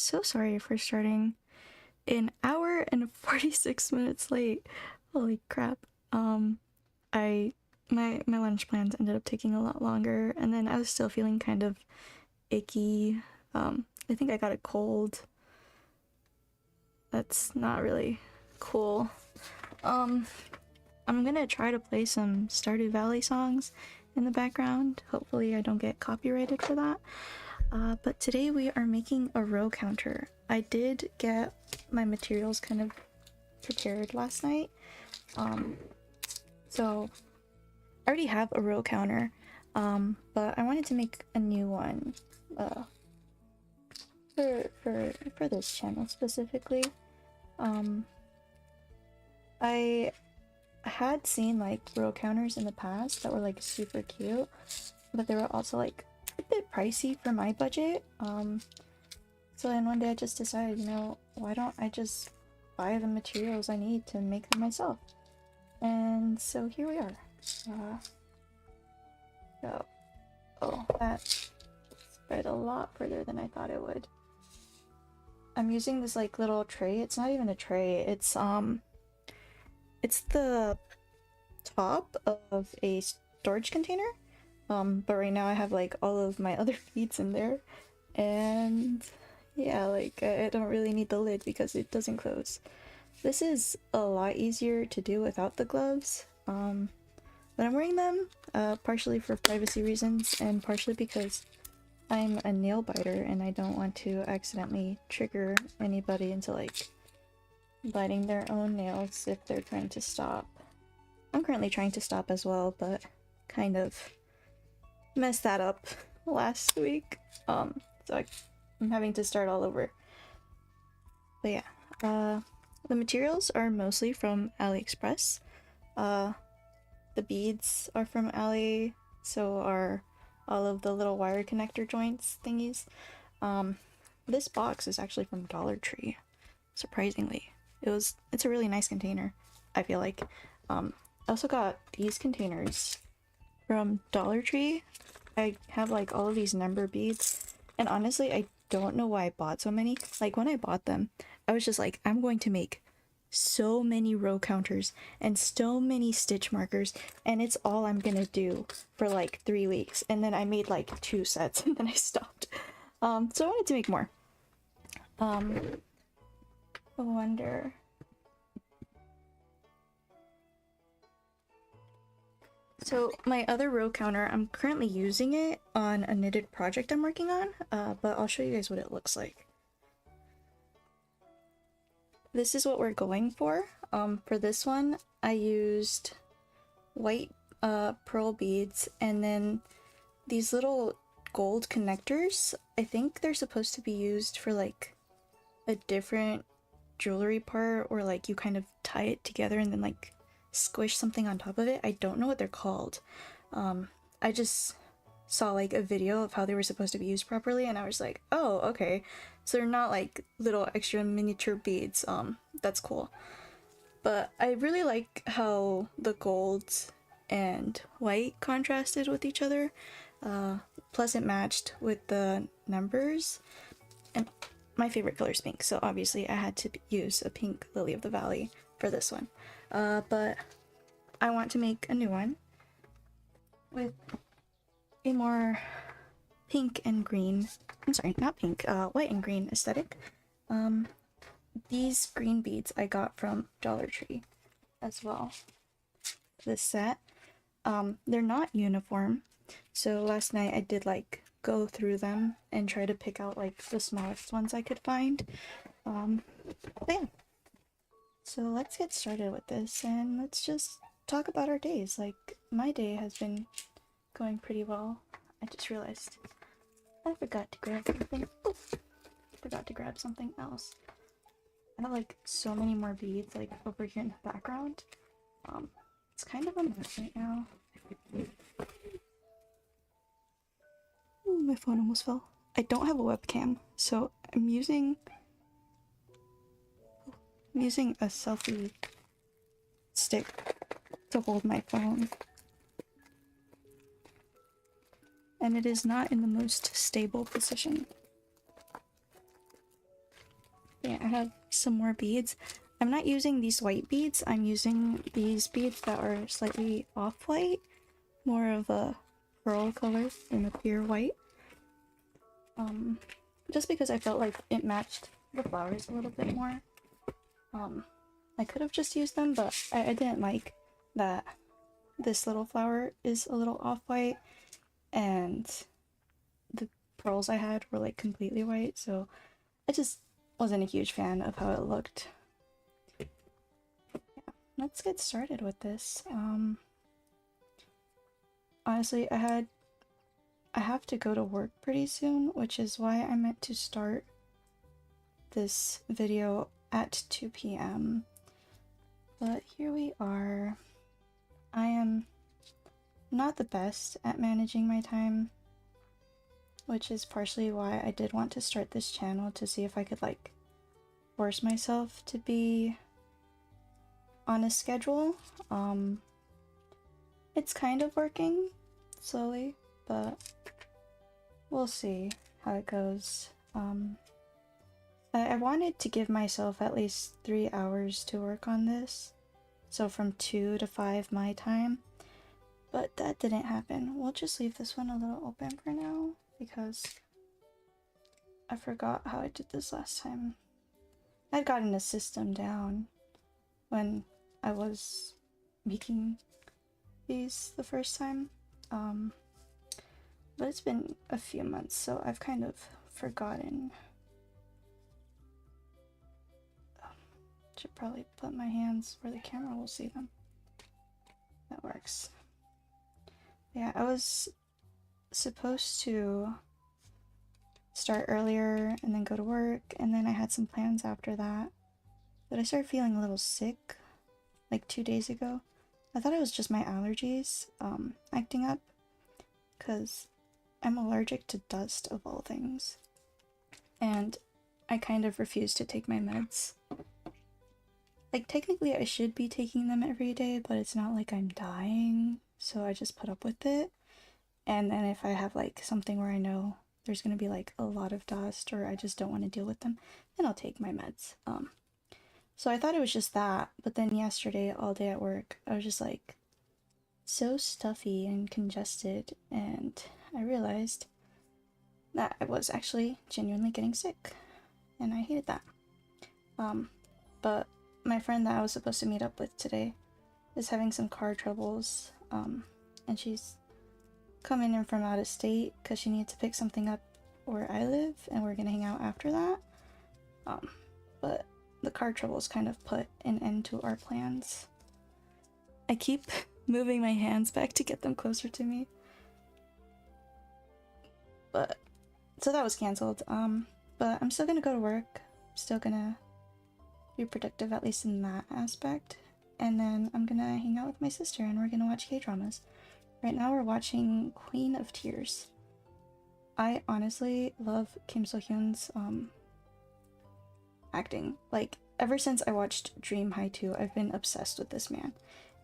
so sorry for starting an hour and 46 minutes late. Holy crap. I my lunch plans ended up taking a lot longer, and then I was still feeling kind of icky. I think I got a cold. That's not really cool. I'm gonna try to play some Stardew Valley songs in the background. Hopefully I don't get copyrighted for that. But today we are making a row counter. I did get my materials kind of prepared last night. So I already have a row counter, but I wanted to make a new one for this channel specifically. I had seen like row counters in the past that were like super cute, but they were also like a bit pricey for my budget. So then one day I just decided, you know, why don't I just buy the materials I need to make them myself? And so here we are. Oh, that spread a lot further than I thought it would. I'm using this like little tray. It's not even a tray. It's the top of a storage container. But right now I have like all of my other feeds in there, and yeah, like I don't really need the lid because it doesn't close. This is a lot easier to do without the gloves. But I'm wearing them, partially for privacy reasons and partially because I'm a nail biter and I don't want to accidentally trigger anybody into like biting their own nails if they're trying to stop. I'm currently trying to stop as well, but kind of messed that up last week. So I'm having to start all over. But yeah, the materials are mostly from AliExpress. The beads are from Ali, so are all of the little wire connector joints thingies. This box is actually from Dollar Tree, surprisingly. It's a really nice container, I feel like. I also got these containers from Dollar Tree. I have like all of these number beads, and honestly I don't know why I bought so many. Like when I bought them, I was just like, I'm going to make so many row counters and so many stitch markers, and it's all I'm gonna do for like 3 weeks. And then I made like 2 sets and then I stopped. So I wanted to make more. I wonder. So my other row counter, I'm currently using it on a knitted project I'm working on, but I'll show you guys what it looks like. This is what we're going for. For this one, I used white pearl beads and then these little gold connectors. I think they're supposed to be used for like a different jewelry part, or like you kind of tie it together and then like squish something on top of it. I don't know what they're called. I just saw like a video of how they were supposed to be used properly and I was like, oh, okay. So they're not like little extra miniature beads. That's cool. But I really like how the gold and white contrasted with each other. Plus it matched with the numbers. And my favorite color is pink, so obviously I had to use a pink Lily of the Valley for this one. But I want to make a new one with a more pink and green, I'm sorry, not pink, white and green aesthetic. These green beads I got from Dollar Tree as well. This set. They're not uniform, so last night I did like go through them and try to pick out like the smallest ones I could find. But yeah. So let's get started with this and let's just talk about our days. Like, my day has been going pretty well. I just realized I forgot to grab something. Oof. Forgot to grab something else. I have like so many more beads like over here in the background. It's kind of a mess right now. Ooh, my phone almost fell. I don't have a webcam, so I'm using a selfie stick to hold my phone. And it is not in the most stable position. Yeah, I have some more beads. I'm not using these white beads, I'm using these beads that are slightly off-white, more of a pearl color than a pure white. Just because I felt like it matched the flowers a little bit more. I could have just used them, but I didn't like that this little flower is a little off-white and the pearls I had were like completely white, so I just wasn't a huge fan of how it looked. Yeah, let's get started with this. Honestly, I have to go to work pretty soon, which is why I meant to start this video at 2 p.m. But here we are. I am not the best at managing my time, which is partially why I did want to start this channel, to see if I could like force myself to be on a schedule. It's kind of working slowly, but we'll see how it goes. I wanted to give myself at least 3 hours to work on this, so from 2 to 5 my time, but that didn't happen. We'll just leave this one a little open for now, because I forgot how I did this last time. I'd gotten a system down when I was making these the first time, but it's been a few months, so I've kind of forgotten. Should probably put my hands where the camera will see them. That works. Yeah, I was supposed to start earlier and then go to work, and then I had some plans after that, but I started feeling a little sick like 2 days ago. I thought it was just my allergies acting up, because I'm allergic to dust of all things, and I kind of refuse to take my meds. Like, technically I should be taking them every day, but it's not like I'm dying, so I just put up with it. And then if I have like something where I know there's gonna be like a lot of dust, or I just don't want to deal with them, then I'll take my meds. So I thought it was just that, but then yesterday all day at work I was just like so stuffy and congested, and I realized that I was actually genuinely getting sick, and I hated that. But my friend that I was supposed to meet up with today is having some car troubles, and she's coming in from out of state because she needs to pick something up where I live, and we're gonna hang out after that. But the car troubles kind of put an end to our plans. I keep moving my hands back to get them closer to me. But so that was canceled. But I'm still gonna go to work, still gonna be productive, at least in that aspect, and then I'm gonna hang out with my sister and we're gonna watch K-dramas. Right now we're watching Queen of Tears. I honestly love Kim So-hyun's acting. Like, ever since I watched Dream High 2, I've been obsessed with this man,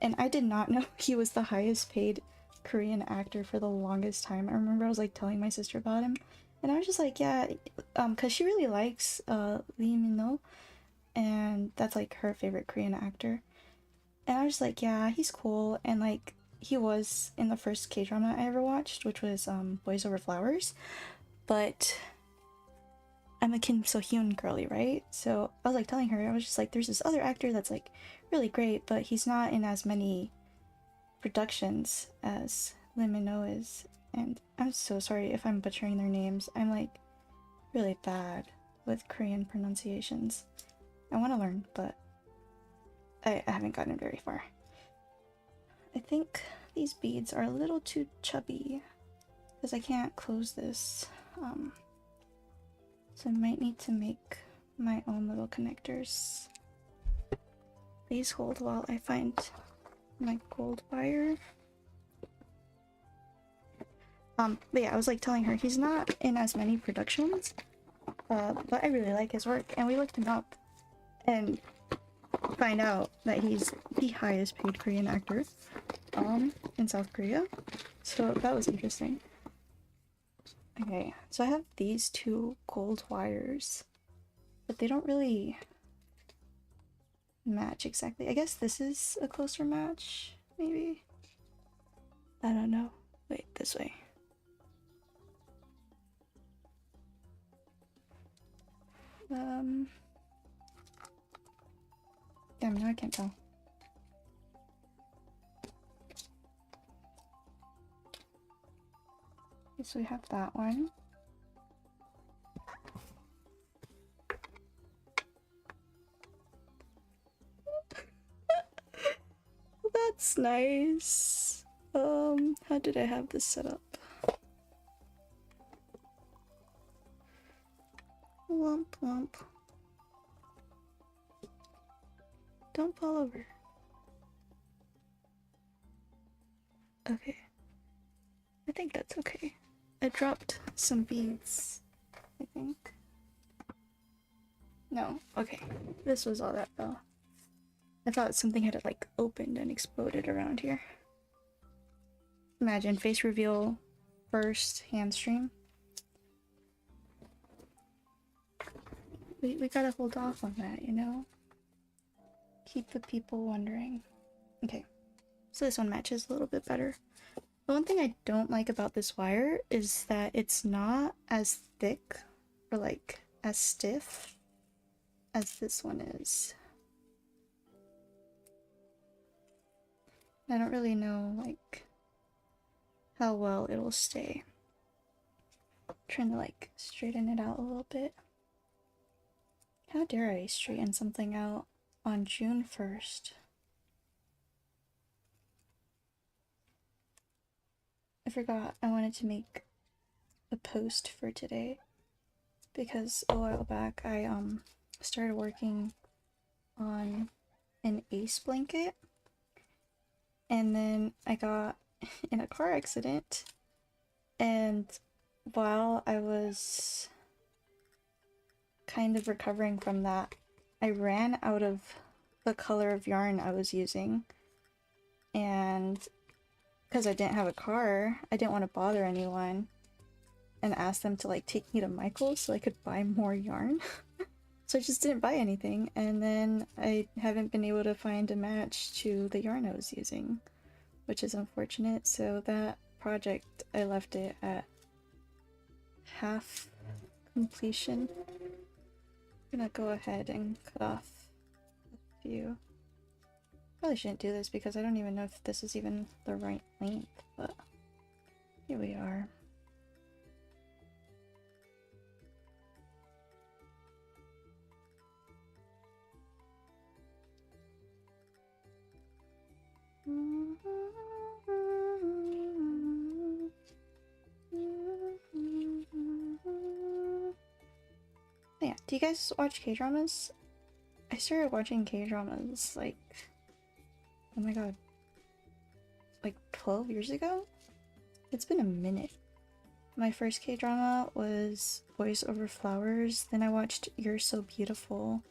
and I did not know he was the highest paid Korean actor for the longest time. I remember I was like telling my sister about him, and I was just like, yeah, because she really likes Lee Min-ho, and that's like her favorite Korean actor, and I was just like, yeah, he's cool. And like, he was in the first K-drama I ever watched, which was Boys Over Flowers, but I'm a Kim So-hyun girly, right? So I was like telling her, I was just like, there's this other actor that's like really great, but he's not in as many productions as Lee Min-ho is, and I'm so sorry if I'm butchering their names. I'm like really bad with Korean pronunciations. I want to learn, but I haven't gotten very far. I think these beads are a little too chubby because I can't close this, so I might need to make my own little connectors. Please hold while I find my gold wire. But yeah, I was like telling her he's not in as many productions, but I really like his work, and we looked him up and find out that he's the highest paid Korean actor in South Korea, so that was interesting. Okay, so I have these two gold wires but they don't really match exactly. I guess this is a closer match, maybe? I don't know. Wait, this way. Damn, now I can't tell. Okay, so we have that one. That's nice. How did I have this set up? Lump, lump. Don't fall over. Okay. I think that's okay. I dropped some beads, I think. No, okay. This was all that though. I thought something had like opened and exploded around here. Imagine face reveal first, hand stream. We gotta hold off on that, you know? Keep the people wondering. Okay, so this one matches a little bit better. The one thing I don't like about this wire is that it's not as thick or like as stiff as this one is. I don't really know like how well it'll stay. I'm trying to like straighten it out a little bit. How dare I straighten something out on June 1st? I forgot I wanted to make a post for today because a while back I started working on an ace blanket and then I got in a car accident, and while I was kind of recovering from that, I ran out of the color of yarn I was using, and because I didn't have a car, I didn't want to bother anyone and ask them to like take me to Michael's so I could buy more yarn. So I just didn't buy anything, and then I haven't been able to find a match to the yarn I was using, which is unfortunate. So that project, I left it at half completion. I'm gonna go ahead and cut off a few. Probably shouldn't do this because I don't even know if this is even the right length, but here we are. Yeah, do you guys watch K-dramas? I started watching K-dramas like, oh my god, like 12 years ago? It's been a minute. My first K-drama was Boys Over Flowers, then I watched You're So Beautiful,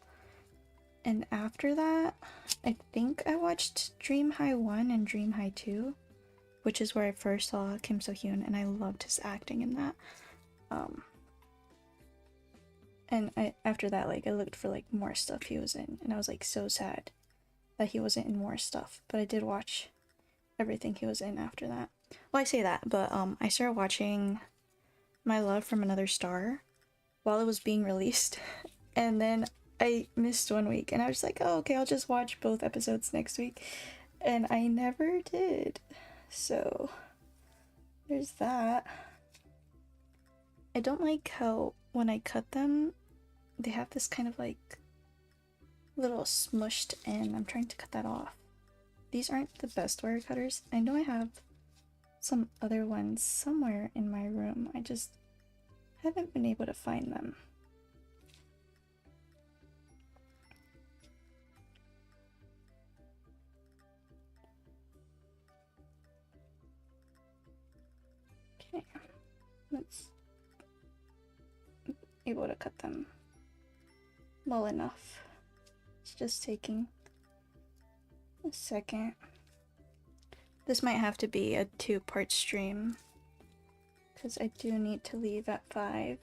and after that, I think I watched Dream High 1 and Dream High 2, which is where I first saw Kim So-hyun, and I loved his acting in that. And after that, like, I looked for like more stuff he was in, and I was like so sad that he wasn't in more stuff, but I did watch everything he was in after that. Well, I say that, but I started watching My Love from Another Star while it was being released, and then I missed 1 week, and I was like, oh, okay, I'll just watch both episodes next week, and I never did. So there's that. I don't like how when I cut them, they have this kind of like little smushed end. I'm trying to cut that off. These aren't the best wire cutters. I know I have some other ones somewhere in my room. I just haven't been able to find them. Okay, let's be able to cut them well enough. It's just taking a second. This might have to be a 2-part stream because I do need to leave at 5.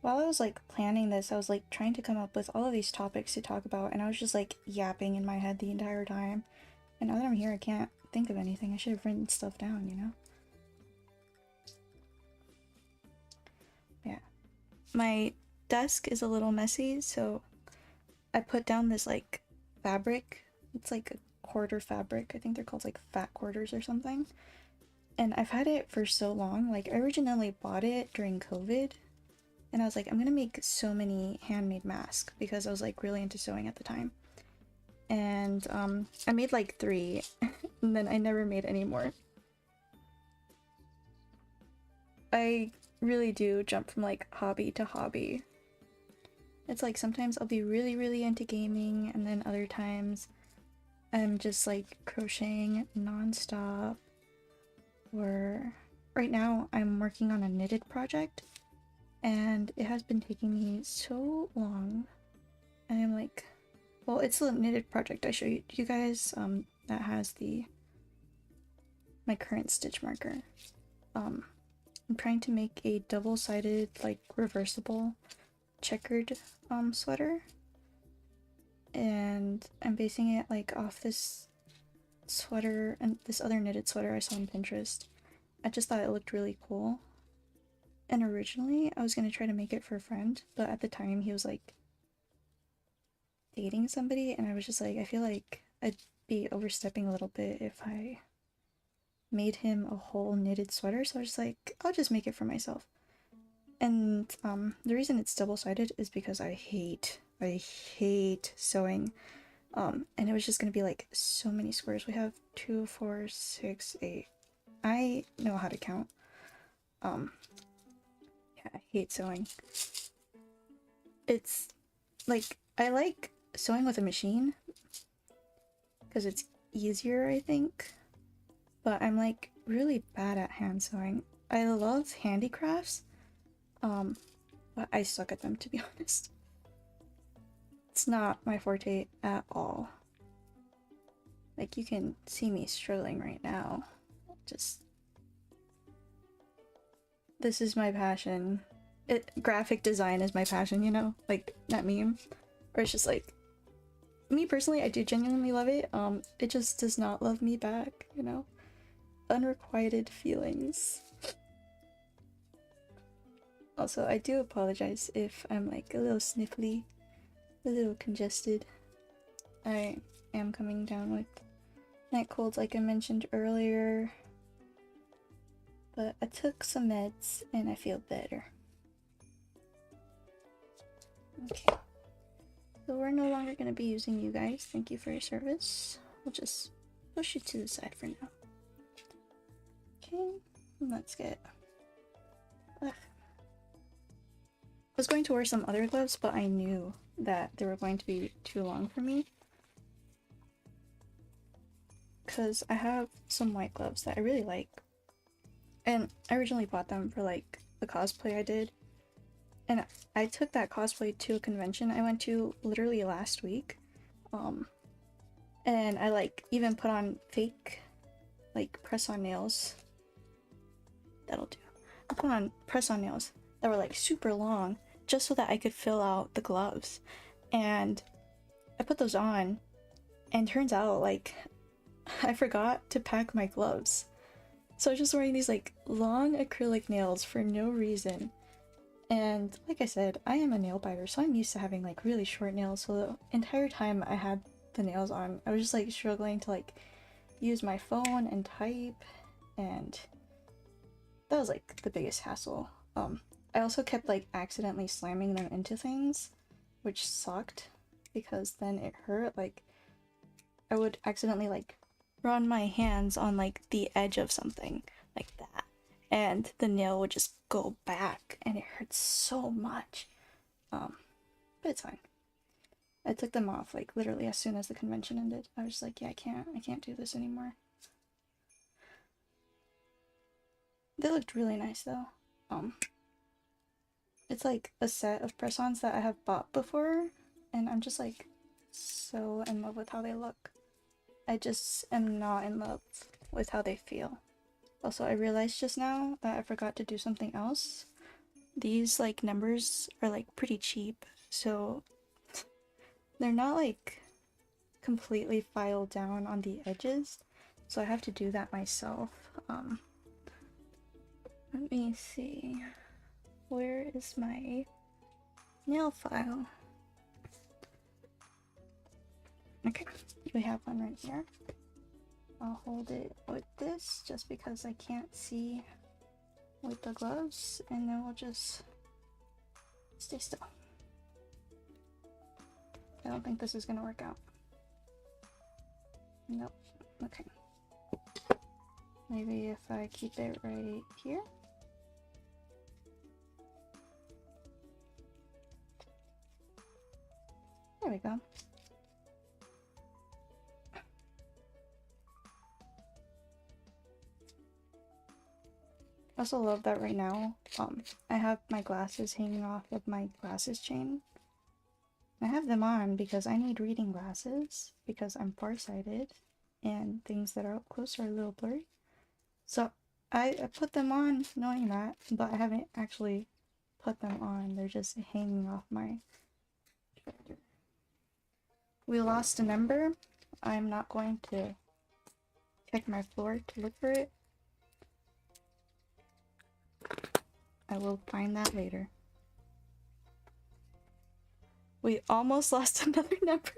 While I was like planning this, I was like trying to come up with all of these topics to talk about, and I was just like yapping in my head the entire time. And now that I'm here, I can't think of anything. I should have written stuff down, you know? Yeah. My desk is a little messy, so I put down this like fabric. It's like a quarter fabric. I think they're called like fat quarters or something. And I've had it for so long. Like, I originally bought it during COVID, and I was like, I'm gonna make so many handmade masks because I was like really into sewing at the time. And I made like 3, and then I never made any more. I really do jump from like hobby to hobby. It's like sometimes I'll be really into gaming, and then other times I'm just like crocheting non-stop. Or right now I'm working on a knitted project, and it has been taking me so long. And I'm like, well, it's a knitted project I show you guys that has my current stitch marker. I'm trying to make a double-sided like reversible checkered sweater, and I'm basing it like off this sweater and this other knitted sweater I saw on Pinterest. I just thought it looked really cool, and originally I was gonna try to make it for a friend, but at the time he was like dating somebody, and I was just like, I feel like I'd be overstepping a little bit if I made him a whole knitted sweater, so I was just like, I'll just make it for myself. And the reason it's double-sided is because I hate sewing. And it was just gonna be like so many squares. We have 2, 4, 6, 8. I know how to count. Yeah, I hate sewing. It's like, I like sewing with a machine because it's easier, I think. But I'm like really bad at hand sewing. I love handicrafts, but I suck at them, to be honest. It's not my forte at all. Like, you can see me struggling right now. Just, this is my passion. Graphic design is my passion, you know? Like, that meme. Or it's just like, me personally, I do genuinely love it. It just does not love me back, you know? Unrequited feelings. Also, I do apologize if I'm like a little sniffly, a little congested. I am coming down with night colds like I mentioned earlier, but I took some meds and I feel better. Okay, so we're no longer going to be using you guys. Thank you for your service. We'll just push you to the side for now. Okay, let's get... Ugh. I was going to wear some other gloves, but I knew that they were going to be too long for me, because I have some white gloves that I really like, and I originally bought them for like the cosplay I did, and I took that cosplay to a convention I went to literally last week, and I like even put on fake like press-on nails. That'll do. I put on press-on nails that were like super long just so that I could fill out the gloves, and I put those on, and turns out like I forgot to pack my gloves, so I was just wearing these like long acrylic nails for no reason. And like I said, I am a nail biter, so I'm used to having like really short nails, so the entire time I had the nails on, I was just like struggling to like use my phone and type, and that was like the biggest hassle. I also kept like accidentally slamming them into things, which sucked because then it hurt. Like, I would accidentally like run my hands on like the edge of something like that, and the nail would just go back and it hurts so much. But it's fine. I took them off like literally as soon as the convention ended. I was just like, yeah, I can't do this anymore. They looked really nice though. It's like a set of press-ons that I have bought before, and I'm just like so in love with how they look. I just am not in love with how they feel. Also, I realized just now that I forgot to do something else. These like numbers are like pretty cheap, so they're not like completely filed down on the edges, so I have to do that myself. Let me see. Where is my nail file? Okay, we have one right here. I'll hold it with this just because I can't see with the gloves, and then we'll just stay still. I don't think this is gonna work out. Nope. Okay. Maybe if I keep it right here. There we go. I also love that right now, I have my glasses hanging off of my glasses chain. I have them on because I need reading glasses because I'm farsighted and things that are up close are a little blurry. So I put them on knowing that, but I haven't actually put them on. They're just hanging off my shoulder. We lost a number. I'm not going to check my floor to look for it. I will find that later. We almost lost another number.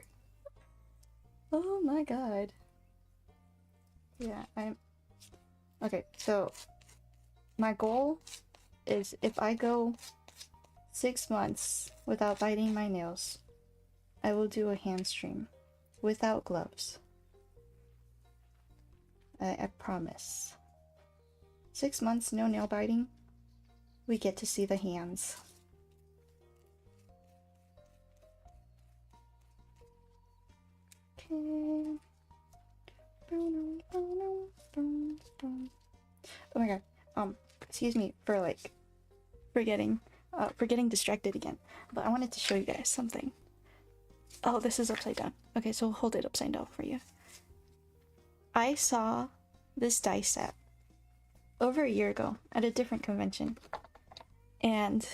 Oh my god. Yeah, okay, so my goal is if I go 6 months without biting my nails, I will do a hand stream without gloves. I promise. 6 months, no nail biting, we get to see the hands. Okay. Oh my god. Excuse me for like getting distracted again. But I wanted to show you guys something. Oh, this is upside down. Okay, so we'll hold it upside down for you. I saw this dice set over a year ago at a different convention, and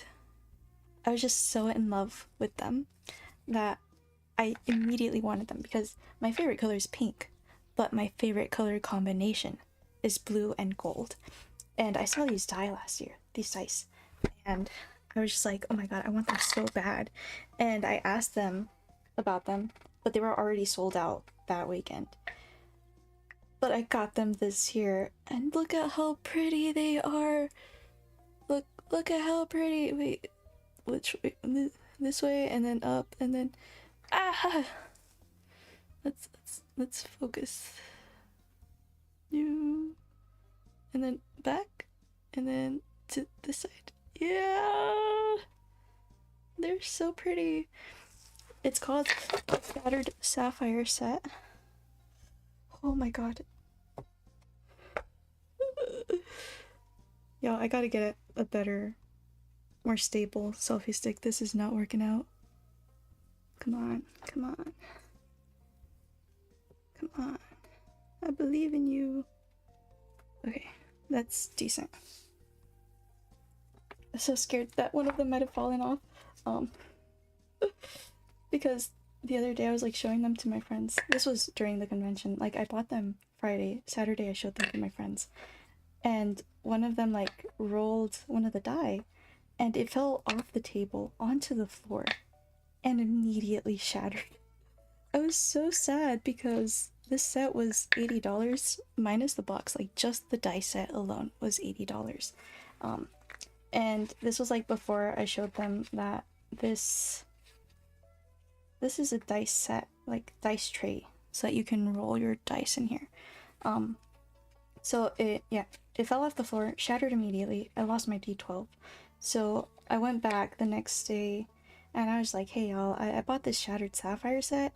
I was just so in love with them that I immediately wanted them because my favorite color is pink, but my favorite color combination is blue and gold. And I saw these dice, and I was just like, oh my god, I want them so bad. And I asked them about them, but they were already sold out that weekend. But I got them this year, and look at how pretty they are. Look at how pretty. Wait, which way? This way, and then up, and then let's focus. You, and then back, and then to this side. Yeah, they're so pretty. It's called Shattered Sapphire Set. Oh my god. Yo, I gotta get a better, more stable selfie stick. This is not working out. Come on, come on. Come on. I believe in you. Okay, that's decent. I'm so scared that one of them might have fallen off. Because the other day I was like showing them to my friends. This was during the convention. Like I bought them Friday. Saturday I showed them to my friends. And one of them like rolled one of the die and it fell off the table onto the floor and immediately shattered. I was so sad because this set was $80 minus the box. Like just the die set alone was $80. And this was like before I showed them that this is a dice set, like dice tray, so that you can roll your dice in here. So it fell off the floor, shattered immediately. I lost my D12. So I went back the next day and I was like, hey y'all, I bought this Shattered Sapphire set,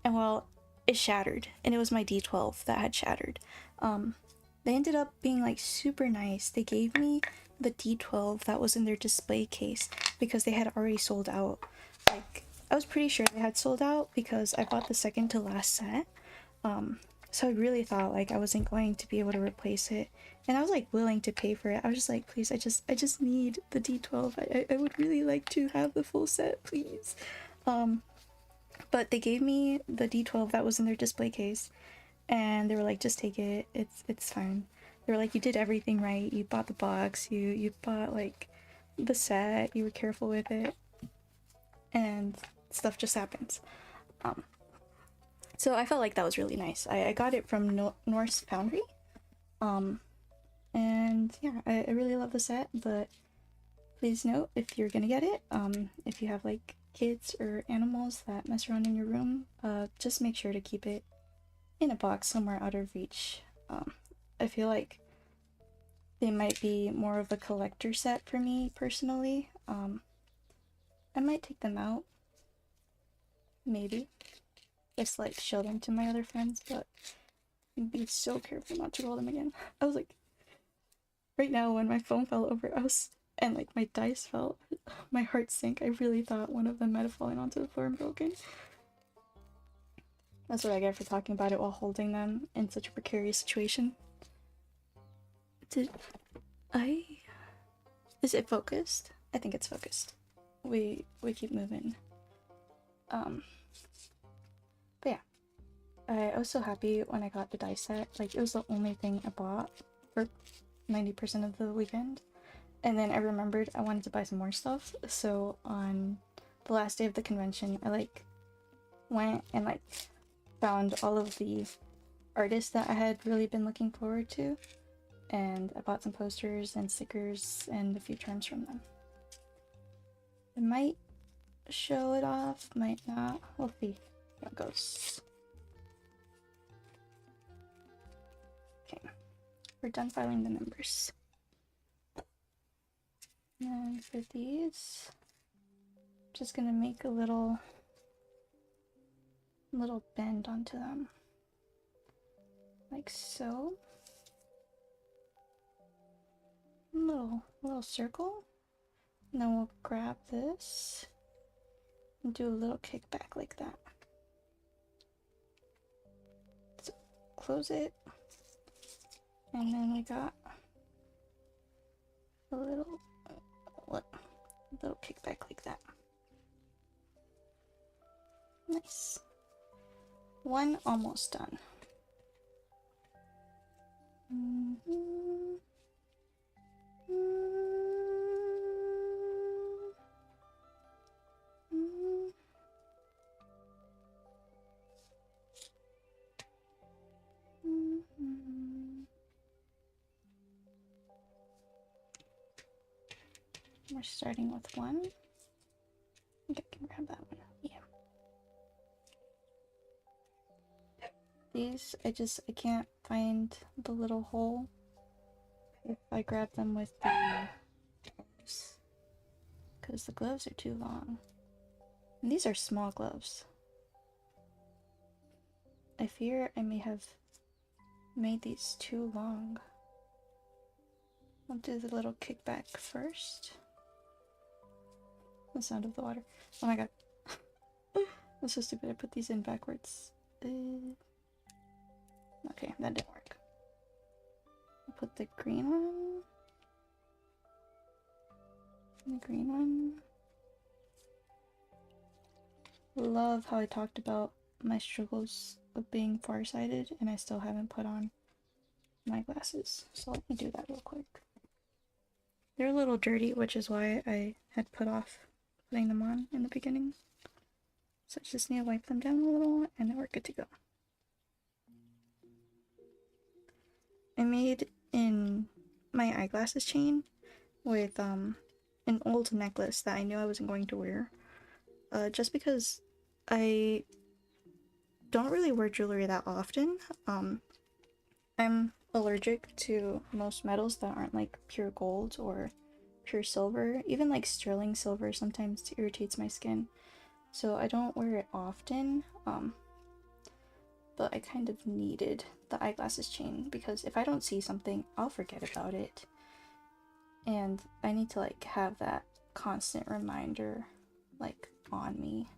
and well, it shattered, and it was my D12 that had shattered. They ended up being like super nice. They gave me the D12 that was in their display case because they had already sold out. Like, I was pretty sure they had sold out because I bought the second to last set. So I really thought like I wasn't going to be able to replace it, and I was like willing to pay for it. I was just like, please, I just need the D12. I would really like to have the full set, please. But they gave me the D12 that was in their display case, and they were like, just take it. It's fine. They were like, you did everything right. You bought the box. You bought like the set. You were careful with it, and stuff just happens. So I felt like that was really nice. I got it from Norse Foundry. And yeah, I really love the set, but please note if you're gonna get it, if you have like kids or animals that mess around in your room, just make sure to keep it in a box somewhere out of reach. I feel like they might be more of a collector set for me personally. I might take them out, maybe. Just like show them to my other friends, but be so careful not to roll them again. I was like, right now when my phone fell over, and like my dice fell, my heart sank. I really thought one of them might have fallen onto the floor and broken. That's what I get for talking about it while holding them in such a precarious situation. Is it focused? I think it's focused. We keep moving. But yeah, I was so happy when I got the dice set. Like, it was the only thing I bought for 90% of the weekend. And then I remembered I wanted to buy some more stuff. So on the last day of the convention, I like went and like found all of the artists that I had really been looking forward to. And I bought some posters and stickers and a few charms from them. I might show it off, might not. We'll see how it goes. Okay, we're done filing the numbers. And for these, just gonna make a little bend onto them, like so. Little circle, and then we'll grab this and do a little kickback like that. So close it, and then we got a little kickback like that. Nice. One almost done. We're starting with one. I think I can grab that one. Yeah. These, I can't find the little hole if I grab them with the gloves, because the gloves are too long. And these are small gloves. I fear I may have made these too long. I'll do the little kickback first. The sound of the water. Oh my god. I'm so stupid. I put these in backwards. Okay, that didn't work. I'll put the green one. The green one. Love how I talked about my struggles of being farsighted, and I still haven't put on my glasses. So let me do that real quick. They're a little dirty, which is why I had put off putting them on in the beginning. So I just need to wipe them down a little, and then we're good to go. I made in my eyeglasses chain with an old necklace that I knew I wasn't going to wear. Just because I don't really wear jewelry that often. I'm allergic to most metals that aren't like pure gold or pure silver. Even like sterling silver sometimes irritates my skin. So I don't wear it often. But I kind of needed the eyeglasses chain because if I don't see something, I'll forget about it. And I need to like have that constant reminder like on me,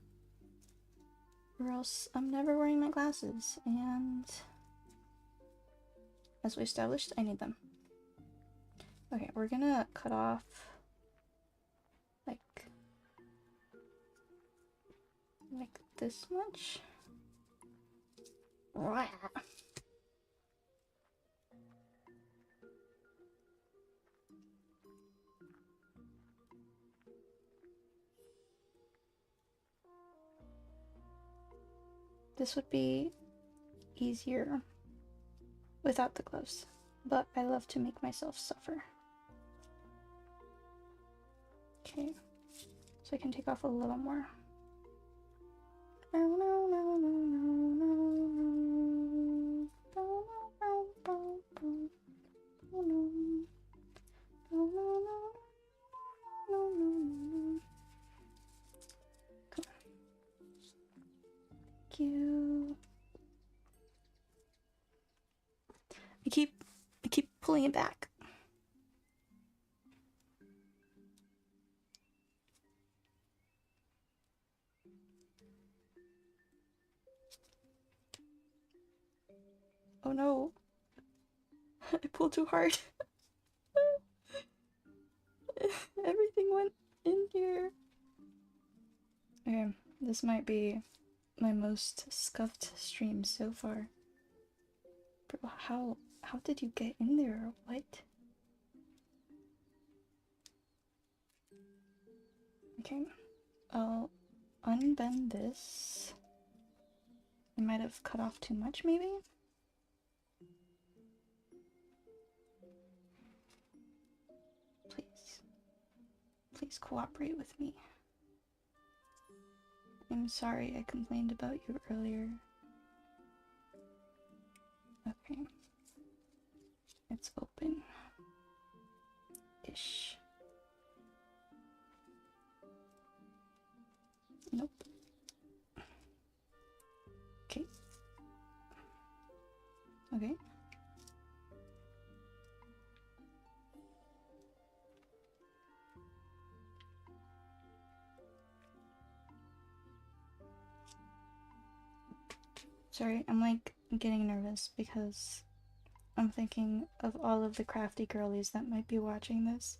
or else I'm never wearing my glasses. And as we established, I need them. Okay, we're gonna cut off like this much. This would be easier without the gloves, but I love to make myself suffer. Okay, so I can take off a little more. Thank you. I keep pulling it back. Oh no. I pulled too hard. Everything went in here. Okay, this might be my most scuffed stream so far. Bro, how did you get in there? What? Okay, I'll unbend this. I might have cut off too much, maybe? Please. Please cooperate with me. I'm sorry I complained about you earlier. Okay. It's open. Ish. Nope. Okay. Okay. Sorry, I'm like getting nervous because I'm thinking of all of the crafty girlies that might be watching this.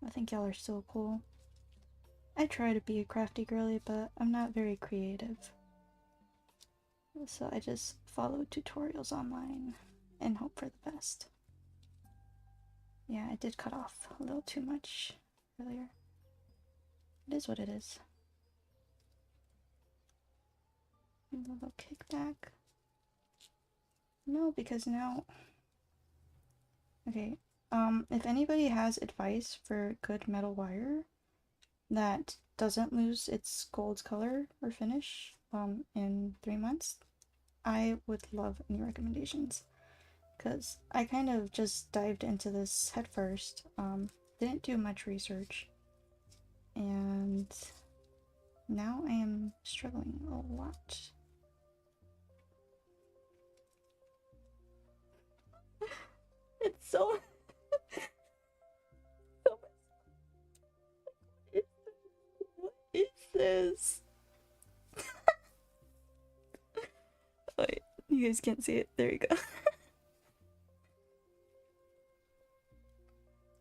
I think y'all are so cool. I try to be a crafty girly, but I'm not very creative. So I just follow tutorials online and hope for the best. Yeah, I did cut off a little too much earlier. It is what it is. A little kickback. No, because now... Okay, if anybody has advice for good metal wire that doesn't lose its gold color or finish, in 3 months, I would love any recommendations. Because I kind of just dived into this head first, didn't do much research, and now I am struggling a lot. It's so... so much... What is this? Wait, you guys can't see it. There you go.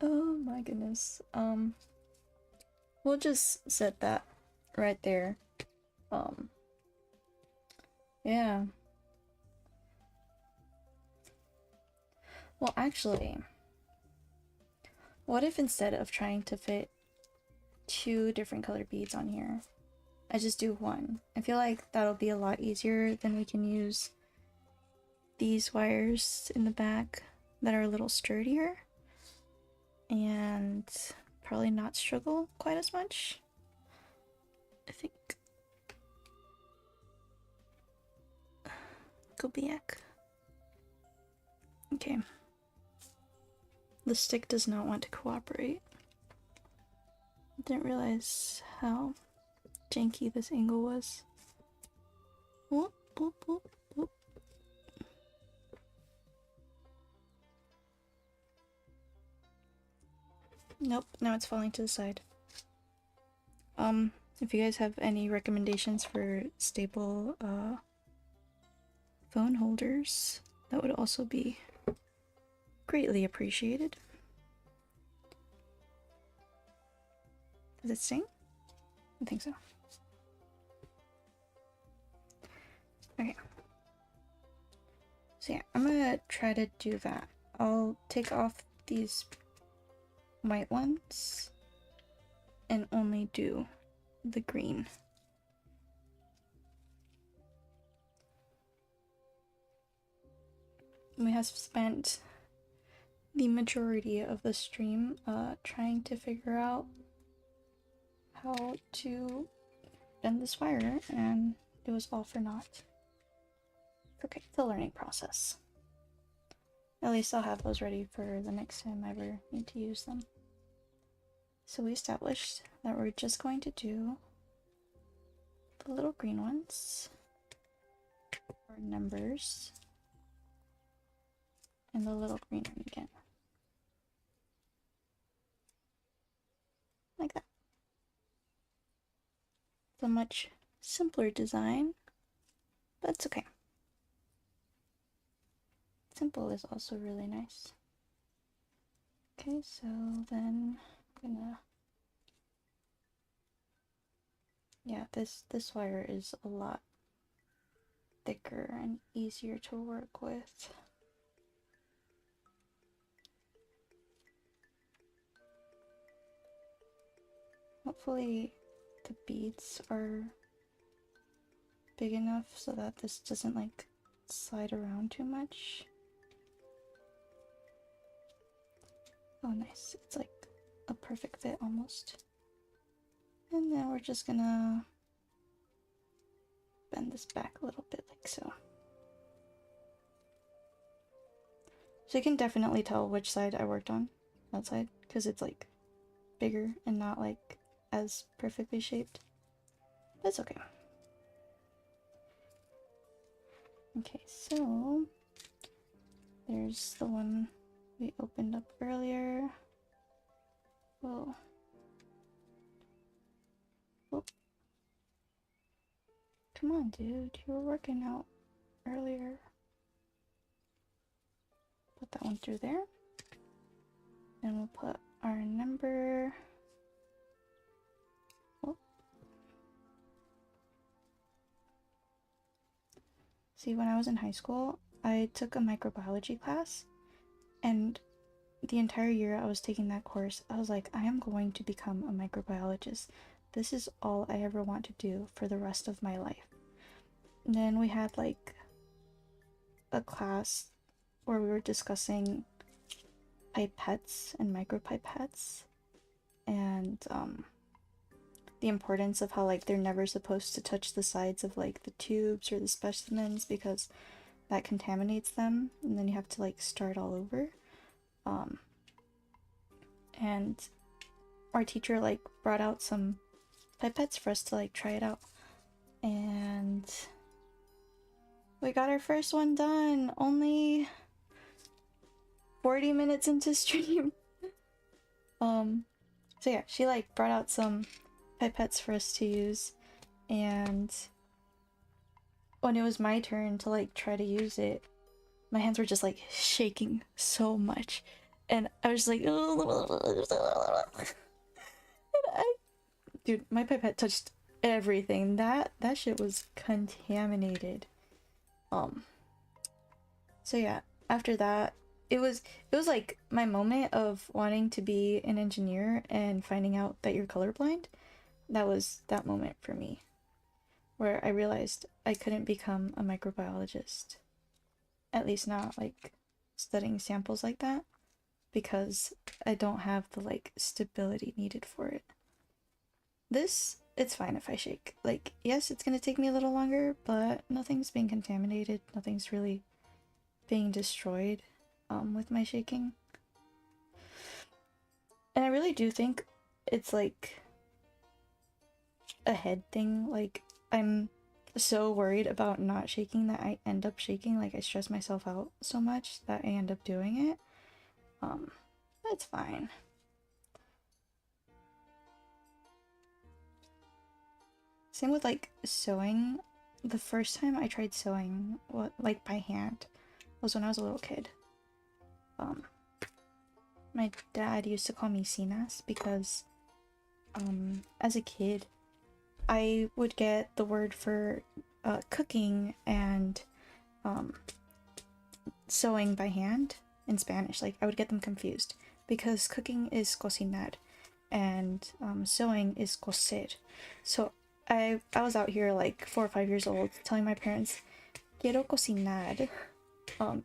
Oh my goodness. We'll just set that right there. Yeah. Well, actually, what if instead of trying to fit 2 different colored beads on here, I just do 1? I feel like that'll be a lot easier than we can use these wires in the back that are a little sturdier and probably not struggle quite as much. I think. Go back. Okay. The stick does not want to cooperate. Didn't realize how janky this angle was. Whoop, whoop, whoop, whoop. Nope, now it's falling to the side. If you guys have any recommendations for stable phone holders, that would also be Greatly appreciated. Does it sing? I think so. Okay. So yeah, I'm gonna try to do that. I'll take off these white ones and only do the green. We have spent the majority of the stream trying to figure out how to end this fire, and it was all for naught. Okay, it's a learning process. At least I'll have those ready for the next time I ever need to use them. So we established that we're just going to do the little green ones, or numbers, and the little green one again. Like that. It's a much simpler design, but it's okay. Simple is also really nice. Okay, so then I'm gonna... Yeah, this wire is a lot thicker and easier to work with. Hopefully the beads are big enough so that this doesn't like slide around too much. Oh nice, it's like a perfect fit almost. And then we're just gonna bend this back a little bit like so. So you can definitely tell which side I worked on, that side, because it's like bigger and not like as perfectly shaped. That's okay. Okay, so there's the one we opened up earlier. Whoa. Whoop. Come on, dude. You were working out earlier. Put that one through there. And we'll put our number. Whoop. See, when I was in high school, I took a microbiology class, and the entire year I was taking that course, I was like, I am going to become a microbiologist. This is all I ever want to do for the rest of my life. And then we had like a class where we were discussing pipettes and micropipettes, and the importance of how like they're never supposed to touch the sides of like the tubes or the specimens because that contaminates them, and then you have to like start all over. And our teacher like brought out some pipettes for us to like try it out, and we got our first one done only 40 minutes into stream. So yeah, she like brought out some pipettes for us to use, and when it was my turn to like try to use it, my hands were just like shaking so much, and I was like dude, my pipette touched everything. That shit was contaminated. So yeah, after that, it was like my moment of wanting to be an engineer and finding out that you're colorblind. That was that moment for me, where I realized I couldn't become a microbiologist. At least not like studying samples like that, because I don't have the like stability needed for it. This, it's fine if I shake. Like, yes, it's gonna take me a little longer, but nothing's being contaminated, nothing's really being destroyed with my shaking. And I really do think it's like a head thing. Like, I'm so worried about not shaking that I end up shaking. Like, I stress myself out so much that I end up doing it. That's fine. Same with like sewing. The first time I tried sewing, like by hand, was when I was a little kid. my dad used to call me Sinas because as a kid I would get the word for cooking and sewing by hand in Spanish. Like I would get them confused because cooking is cocinar and sewing is coser. So I was out here like 4 or 5 years old telling my parents quiero cocinar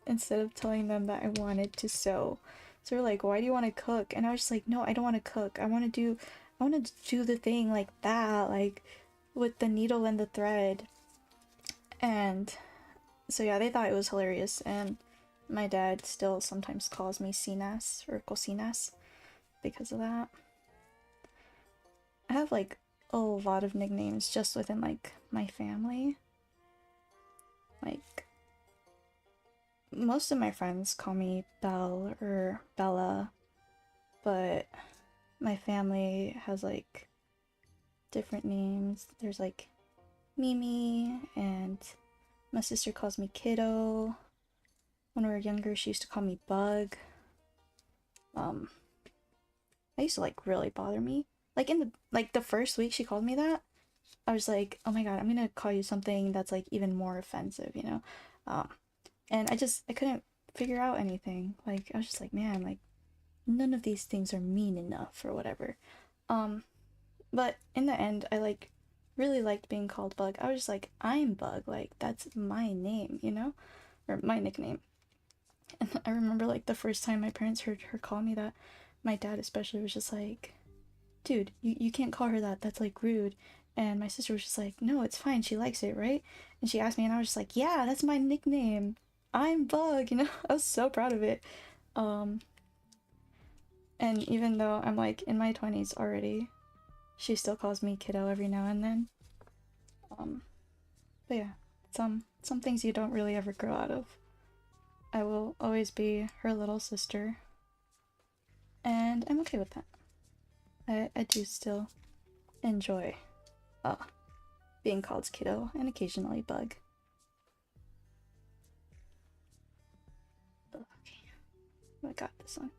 instead of telling them that I wanted to sew. So they're like, why do you want to cook? And I was just like, no, I don't want to cook. I want to do the thing like that, like with the needle and the thread. And so yeah, they thought it was hilarious, and my dad still sometimes calls me Sinas or Cocinas because of that. I have like a lot of nicknames just within like my family. Like most of my friends call me Belle or Bella, but my family has like different names. There's like Mimi, and my sister calls me Kiddo. When we were younger, she used to call me Bug. That used to like really bother me. Like in the first week she called me that, I was like, oh my god, I'm gonna call you something that's like even more offensive, you know? And I couldn't figure out anything. Like I was just like, man, like none of these things are mean enough or whatever. But in the end, I like really liked being called Bug. I was just like, I'm Bug, like that's my name, you know? Or my nickname. And I remember like the first time my parents heard her call me that, my dad especially was just like, dude, you can't call her that, that's like rude. And my sister was just like, no, it's fine, she likes it, right? And she asked me, and I was just like, yeah, that's my nickname, I'm Bug, you know? I was so proud of it. And even though I'm like in my 20s already, she still calls me Kiddo every now and then. But yeah, some things you don't really ever grow out of. I will always be her little sister, and I'm okay with that. I do still enjoy being called Kiddo and occasionally Bug. Okay, I got this one.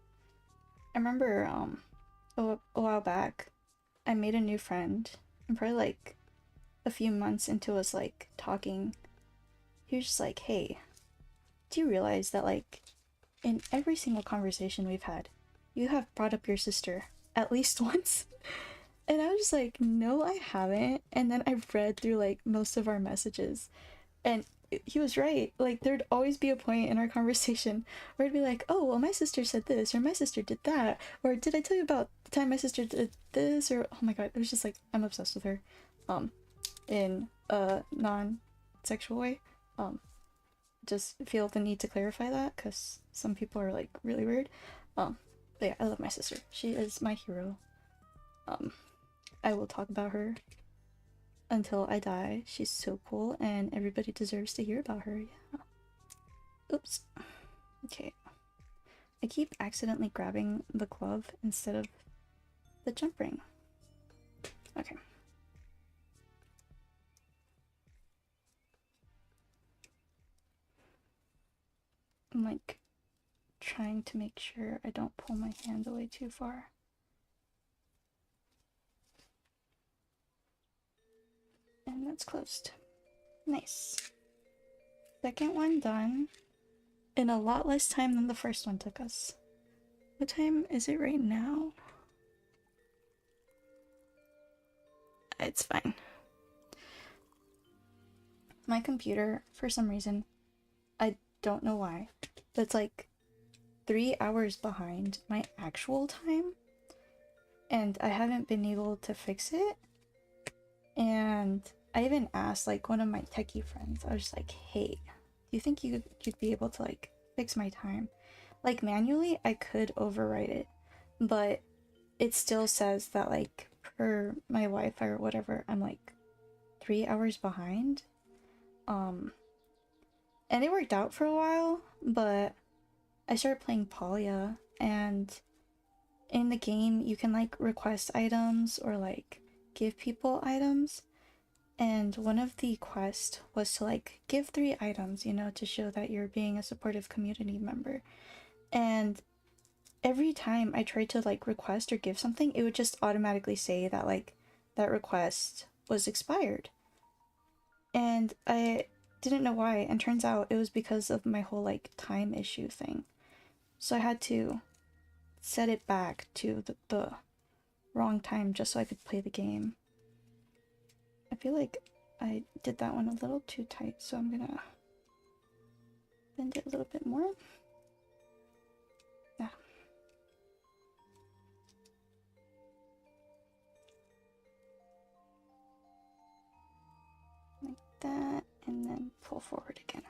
I remember a while back I made a new friend, and probably like a few months into us like talking, he was just like, hey, do you realize that like in every single conversation we've had, you have brought up your sister at least once? And I was just like, no, I haven't. And then I read through like most of our messages, and he was right. Like there'd always be a point in our conversation where I'd be like, oh well, my sister said this, or my sister did that, or did I tell you about the time my sister did this? Or oh my god, it was just like I'm obsessed with her in a non-sexual way. Just feel the need to clarify that because some people are like really weird. But yeah, I love my sister, she is my hero. I will talk about her until I die. She's so cool, and everybody deserves to hear about her. Yeah. Oops. Okay. I keep accidentally grabbing the glove instead of the jump ring. Okay. I'm like trying to make sure I don't pull my hand away too far. And that's closed. Nice. Second one done in a lot less time than the first one took us. What time is it right now? It's fine. My computer, for some reason, I don't know why, but it's like 3 hours behind my actual time, and I haven't been able to fix it. And I even asked like one of my techie friends, I was just like, hey, do you think you'd be able to like fix my time? Like manually I could overwrite it, but it still says that like per my Wi-Fi or whatever, I'm like 3 hours behind. And it worked out for a while, but I started playing Polya, and in the game you can like request items or like give people items, and one of the quests was to like give 3 items, you know, to show that you're being a supportive community member. And every time I tried to like request or give something, it would just automatically say that like that request was expired. And I didn't know why, and turns out it was because of my whole like time issue thing. So I had to set it back to the wrong time just so I could play the game. I feel like I did that one a little too tight, so I'm gonna bend it a little bit more. Yeah. Like that, and then pull forward again.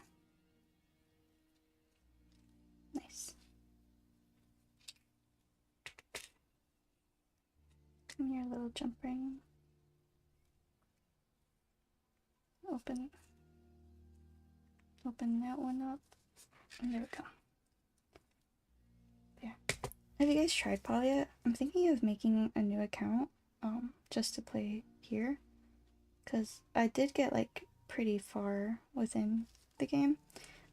Nice. Come here, little jump ring. Open that one up. And there we go. There. Have you guys tried Paul yet? I'm thinking of making a new account, just to play here. Cause I did get like pretty far within the game.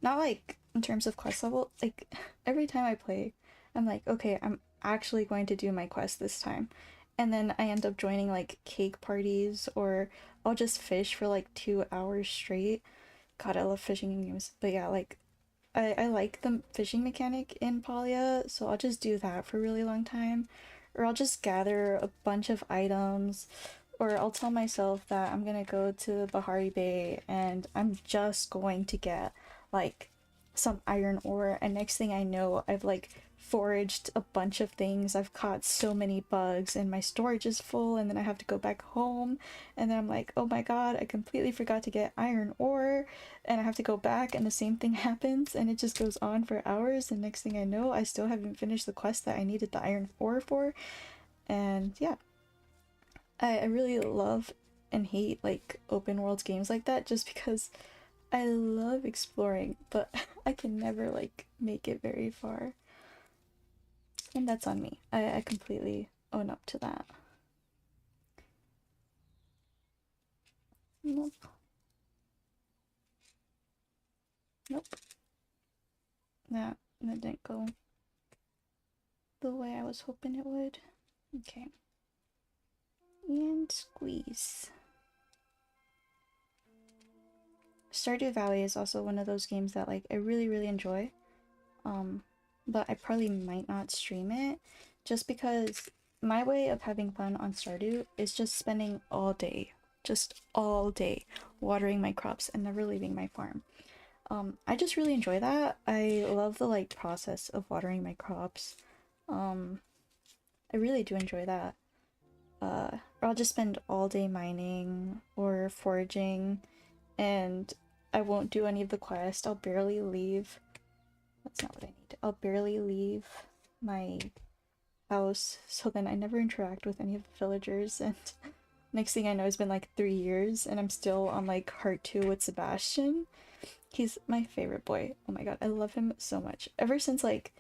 Not like in terms of quest level, like every time I play, I'm like, okay, I'm actually going to do my quest this time. And then I end up joining like cake parties, or I'll just fish for like 2 hours straight. God, I love fishing in games. But yeah, like I like the fishing mechanic in Palia, so I'll just do that for a really long time. Or I'll just gather a bunch of items, or I'll tell myself that I'm gonna go to Bahari Bay and I'm just going to get like some iron ore, and next thing I know, I've like foraged a bunch of things, I've caught so many bugs, and my storage is full, and then I have to go back home, and then I'm like, oh my god, I completely forgot to get iron ore, and I have to go back, and the same thing happens, and it just goes on for hours, and next thing I know, I still haven't finished the quest that I needed the iron ore for. And yeah, I really love and hate like open world games like that, just because I love exploring, but I can never like make it very far. And that's on me. I completely own up to that. Nope. Nope. That didn't go the way I was hoping it would. Okay. And squeeze. Stardew Valley is also one of those games that like I really enjoy. But I probably might not stream it, just because my way of having fun on Stardew is just spending just all day watering my crops and never leaving my farm. I just really enjoy that. I love the like process of watering my crops. I really do enjoy that. Or I'll just spend all day mining or foraging, and I won't do any of the quest. I'll barely leave. That's not what I need. I'll barely leave my house, so then I never interact with any of the villagers, and next thing I know, it's been like 3 years and I'm still on like heart 2 with Sebastian. He's my favorite boy. Oh my god, I love him so much. Ever since like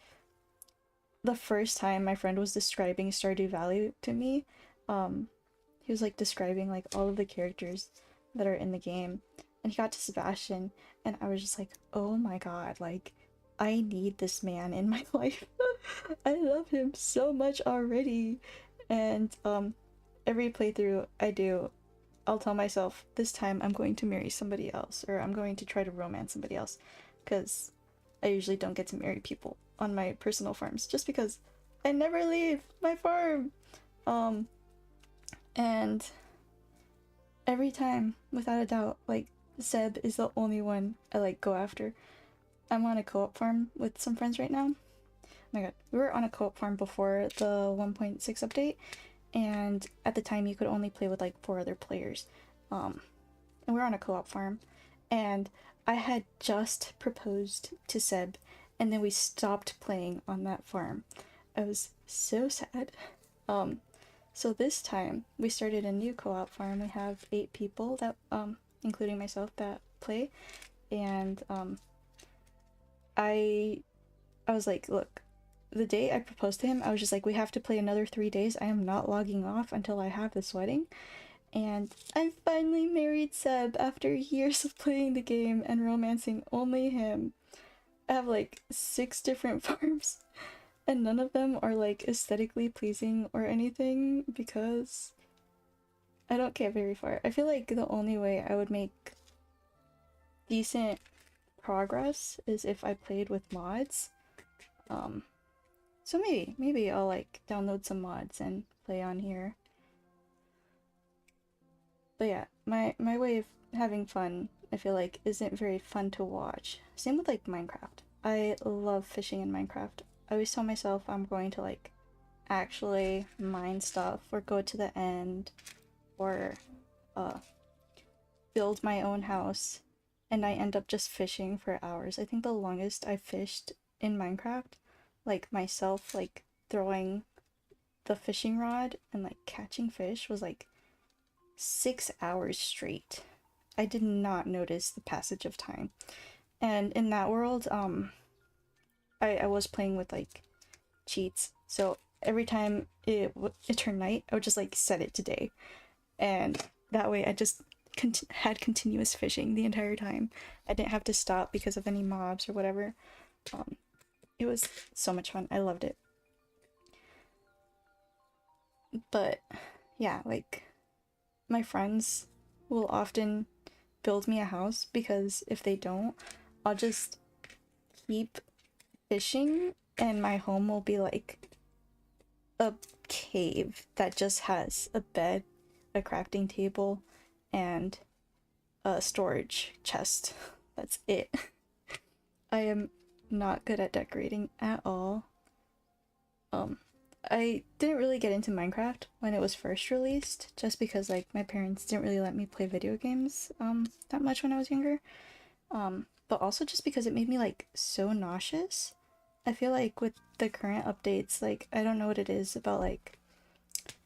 the first time my friend was describing Stardew Valley to me, he was like describing like all of the characters that are in the game, and he got to Sebastian, and I was just like, oh my god, like I need this man in my life. I love him so much already. And every playthrough I do, I'll tell myself, this time I'm going to marry somebody else, or I'm going to try to romance somebody else, because I usually don't get to marry people on my personal farms, just because I never leave my farm. And every time, without a doubt, like Seb is the only one I like go after. I'm on a co-op farm with some friends right now. Oh my god, we were on a co-op farm before the 1.6 update, and at the time you could only play with like 4 other players. And we were on a co-op farm, and I had just proposed to Seb, and then we stopped playing on that farm. I was so sad. So this time we started a new co-op farm. We have 8 people that including myself that play, and I was like, look, the day I proposed to him, I was just like, we have to play another 3 days. I am not logging off until I have this wedding. And I finally married Seb after years of playing the game and romancing only him. I have like 6 different farms, And none of them are like aesthetically pleasing or anything because I don't get very far. I feel like the only way I would make decent progress is if I played with mods. Um, so maybe I'll like download some mods and play on here. But yeah, my way of having fun, I feel like, isn't very fun to watch. Same with like Minecraft. I love fishing in Minecraft. I always tell myself I'm going to like actually mine stuff or go to the end or uh build my own house, and I end up just fishing for hours. I think the longest I fished in Minecraft, like myself like throwing the fishing rod and like catching fish, was like 6 hours straight. I did not notice the passage of time. And in that world, I was playing with like cheats. So every time it turned night, I would just like set it to day. And that way I just had continuous fishing the entire time. I didn't have to stop because of any mobs or whatever. It was so much fun. I loved it. But yeah, like my friends will often build me a house because if they don't, I'll just keep fishing and my home will be like a cave that just has a bed, a crafting table, and a storage chest. That's it. I am not good at decorating at all. I didn't really get into Minecraft when it was first released, just because like my parents didn't really let me play video games that much when I was younger. But also just because it made me like so nauseous. I feel like with the current updates, like I don't know what it is about like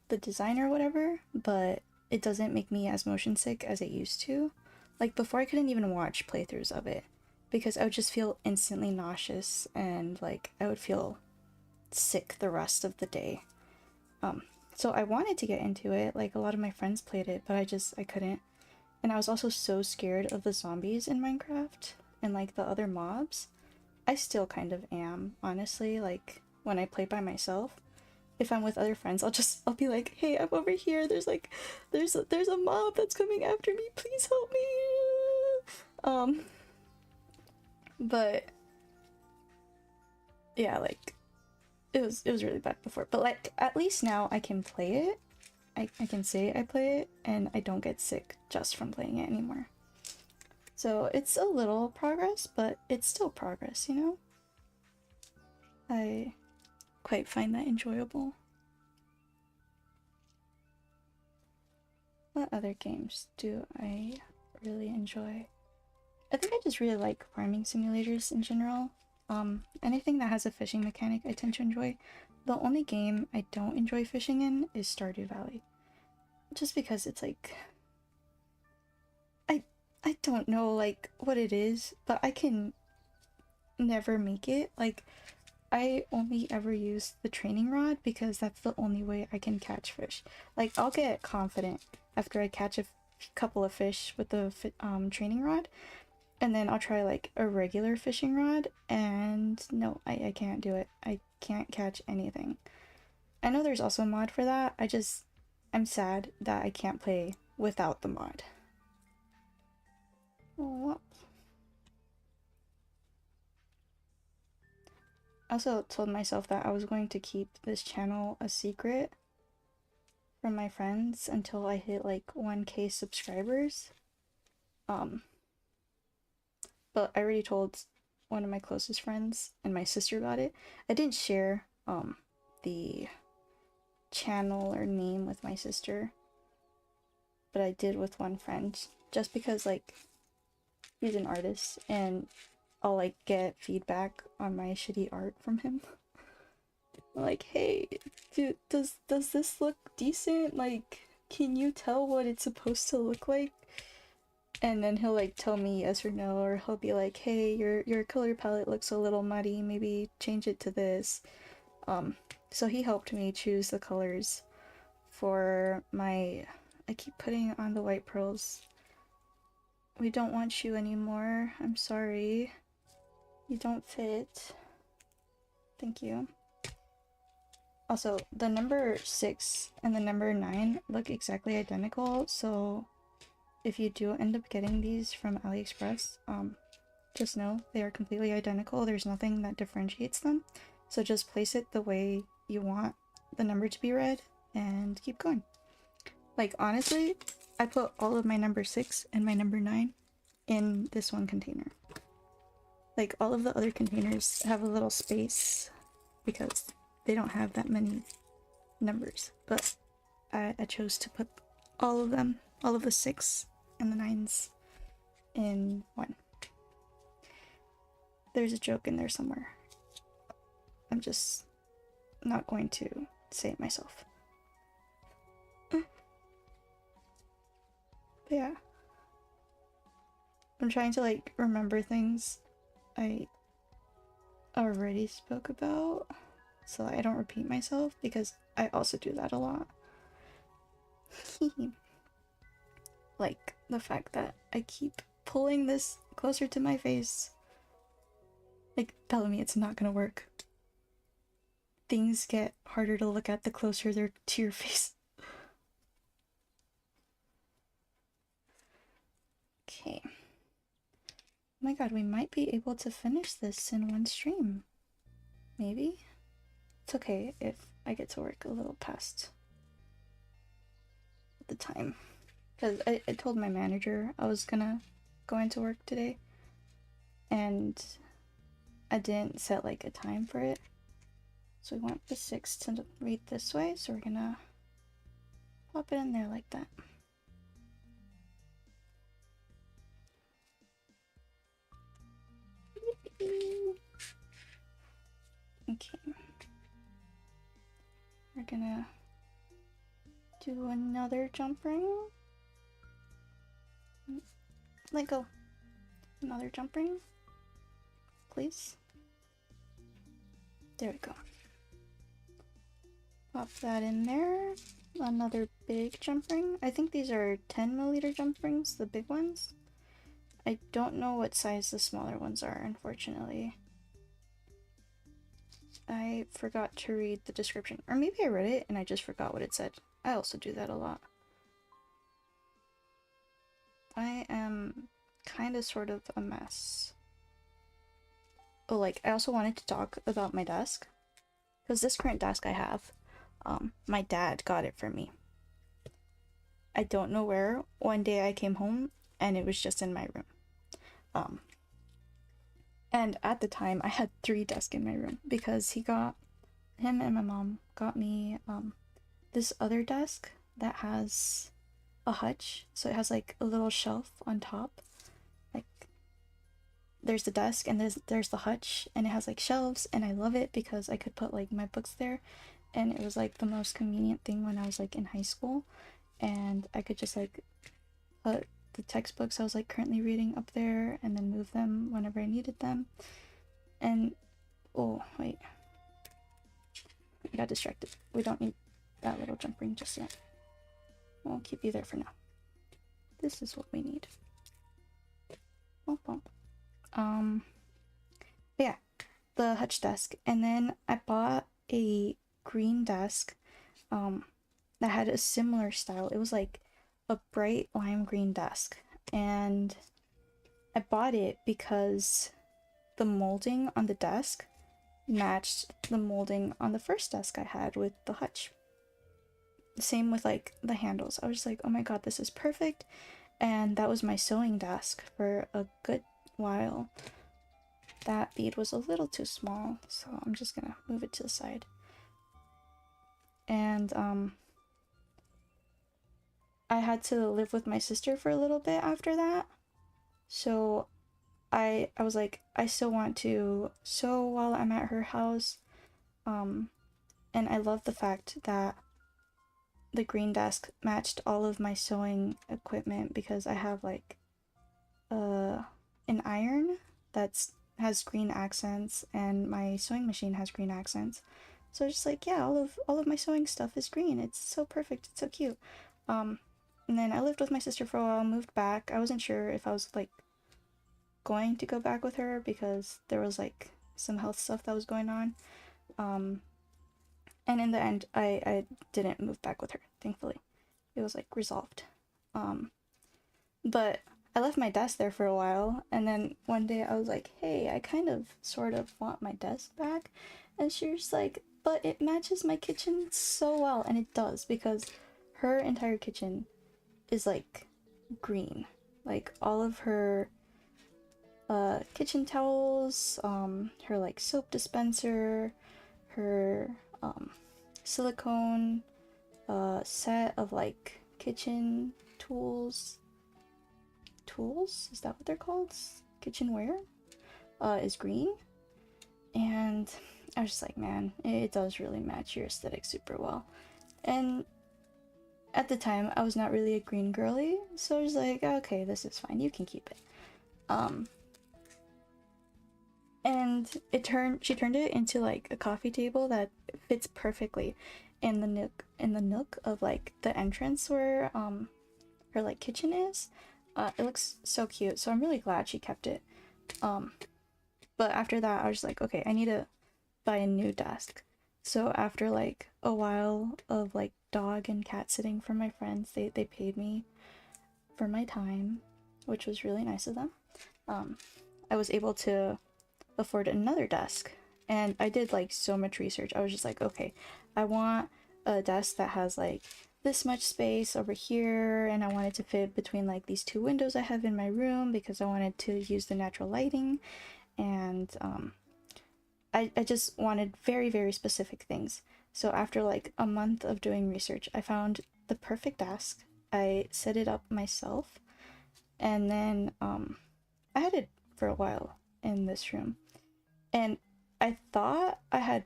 the design or whatever, but it doesn't make me as motion sick as it used to. Like before I couldn't even watch playthroughs of it because I would just feel instantly nauseous and like I would feel sick the rest of the day. So I wanted to get into it, like a lot of my friends played it, but I couldn't. And I was also so scared of the zombies in Minecraft and like the other mobs. I still kind of am, honestly, like when I play by myself. If I'm with other friends, I'll be like, "Hey, I'm over here. There's a mob that's coming after me. Please help me." But yeah, like it was really bad before, but like at least now I can play it. I can say I play it and I don't get sick just from playing it anymore. So it's a little progress, but it's still progress, you know? I quite find that enjoyable. What other games do I really enjoy? I think I just really like farming simulators in general. Anything that has a fishing mechanic I tend to enjoy. The only game I don't enjoy fishing in is Stardew Valley. Just because it's like I don't know like what it is, but I can never make it. Like I only ever use the training rod because that's the only way I can catch fish. Like I'll get confident after I catch a couple of fish with the training rod, and then I'll try like a regular fishing rod, and no, I can't do it. I can't catch anything. I know there's also a mod for that. I'm sad that I can't play without the mod. Oh, I also told myself that I was going to keep this channel a secret from my friends until I hit like 1K subscribers. Um, but I already told one of my closest friends and my sister about it. I didn't share the channel or name with my sister, but I did with one friend just because like he's an artist and I'll like get feedback on my shitty art from him. Like, hey, dude, does this look decent? Like, can you tell what it's supposed to look like? And then he'll like tell me yes or no, or he'll be like, hey, your color palette looks a little muddy, maybe change it to this. So he helped me choose the colors for my, I keep putting on the white pearls. We don't want you anymore. I'm sorry. You don't fit. Thank you. Also, the number 6 and the number 9 look exactly identical, so if you do end up getting these from AliExpress, just know they are completely identical. There's nothing that differentiates them. So just place it the way you want the number to be read and keep going. Like, honestly, I put all of my number 6 and my number 9 in this one container. Like, all of the other containers have a little space because they don't have that many numbers, but I chose to put all of them, all of the 6 and the 9s in one. There's a joke in there somewhere. I'm just not going to say it myself. But yeah. I'm trying to like remember things I already spoke about so I don't repeat myself because I also do that a lot. Like the fact that I keep pulling this closer to my face, like telling me it's not gonna work. Things get harder to look at the closer they're to your face. Okay. Oh my god, we might be able to finish this in one stream. Maybe? It's okay if I get to work a little past the time. Because I told my manager I was gonna go into work today. And I didn't set like a time for it. So we want the 6 to read this way, so we're gonna pop it in there like that. Okay. We're gonna do another jump ring. Let go. Another jump ring. Please. There we go. Pop that in there. Another big jump ring. I think these are 10mm jump rings, the big ones. I don't know what size the smaller ones are, unfortunately. I forgot to read the description. Or maybe I read it and I just forgot what it said. I also do that a lot. I am kind of sort of a mess. Oh, like, I also wanted to talk about my desk. Because this current desk I have, my dad got it for me. I don't know where. One day I came home and it was just in my room. And at the time I had 3 desks in my room because him and my mom got me this other desk that has a hutch, so it has like a little shelf on top. Like there's the desk and there's the hutch and it has like shelves, and I love it because I could put like my books there, and it was like the most convenient thing when I was like in high school, and I could just like put the textbooks I was like currently reading up there and then move them whenever I needed them. And oh wait, I got distracted. We don't need that little jump ring just yet. We'll keep you there for now. This is what we need. Bump, bump. Yeah, the hutch desk, and then I bought a green desk that had a similar style. It was like a bright lime green desk, and I bought it because the molding on the desk matched the molding on the first desk I had with the hutch. Same with like the handles. I was just like, oh my god, this is perfect. And that was my sewing desk for a good while. That bead was a little too small, so I'm just gonna move it to the side. And I had to live with my sister for a little bit after that, so I was like, I still want to sew while I'm at her house, and I love the fact that the green desk matched all of my sewing equipment because I have like an iron that's has green accents and my sewing machine has green accents. So just like, yeah, all of my sewing stuff is green. It's so perfect. It's so cute. And then I lived with my sister for a while, moved back. I wasn't sure if I was like going to go back with her because there was like some health stuff that was going on. And in the end, I didn't move back with her, thankfully. It was like resolved. But I left my desk there for a while, and then one day I was like, hey, I kind of sort of want my desk back. And she was like, but it matches my kitchen so well. And it does, because her entire kitchen is like green. Like all of her kitchen towels, her like soap dispenser, her silicone set of like kitchen tools. Tools? Is that what they're called? Kitchenware? Is green. And I was just like, man, it does really match your aesthetic super well. And at the time, I was not really a green girly, so I was like, okay, this is fine, you can keep it. And she turned it into like a coffee table that fits perfectly in the nook of like the entrance where her like kitchen is. It looks so cute, so I'm really glad she kept it. But after that, I was like, okay, I need to buy a new desk. So after like a while of like dog and cat sitting for my friends, they paid me for my time, which was really nice of them. I was able to afford another desk, and I did like so much research. I was just like, okay, I want a desk that has like this much space over here, and I wanted to fit between like these two windows I have in my room because I wanted to use the natural lighting. And I just wanted very, very specific things. So after like a month of doing research, I found the perfect desk. I set it up myself, and then I had it for a while in this room. And I thought I had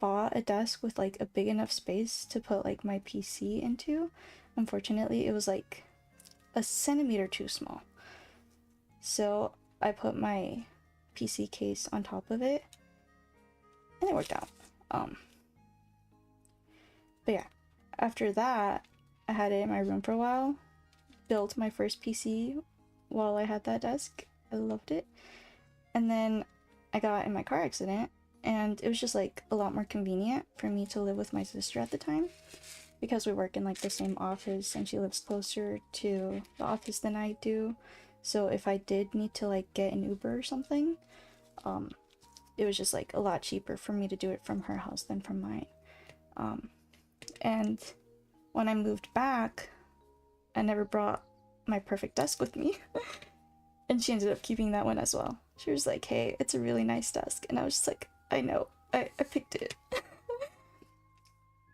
bought a desk with like a big enough space to put like my PC into. Unfortunately, it was like a centimeter too small. So I put my PC case on top of it, and it worked out. But yeah, after that, I had it in my room for a while, built my first PC while I had that desk. I loved it. And then I got in my car accident, and it was just like a lot more convenient for me to live with my sister at the time, because we work in like the same office and she lives closer to the office than I do. So if I did need to like get an Uber or something, it was just like a lot cheaper for me to do it from her house than from mine. And when I moved back, I never brought my perfect desk with me. And she ended up keeping that one as well. She was like, hey, it's a really nice desk. And I was just like, I know, I picked it.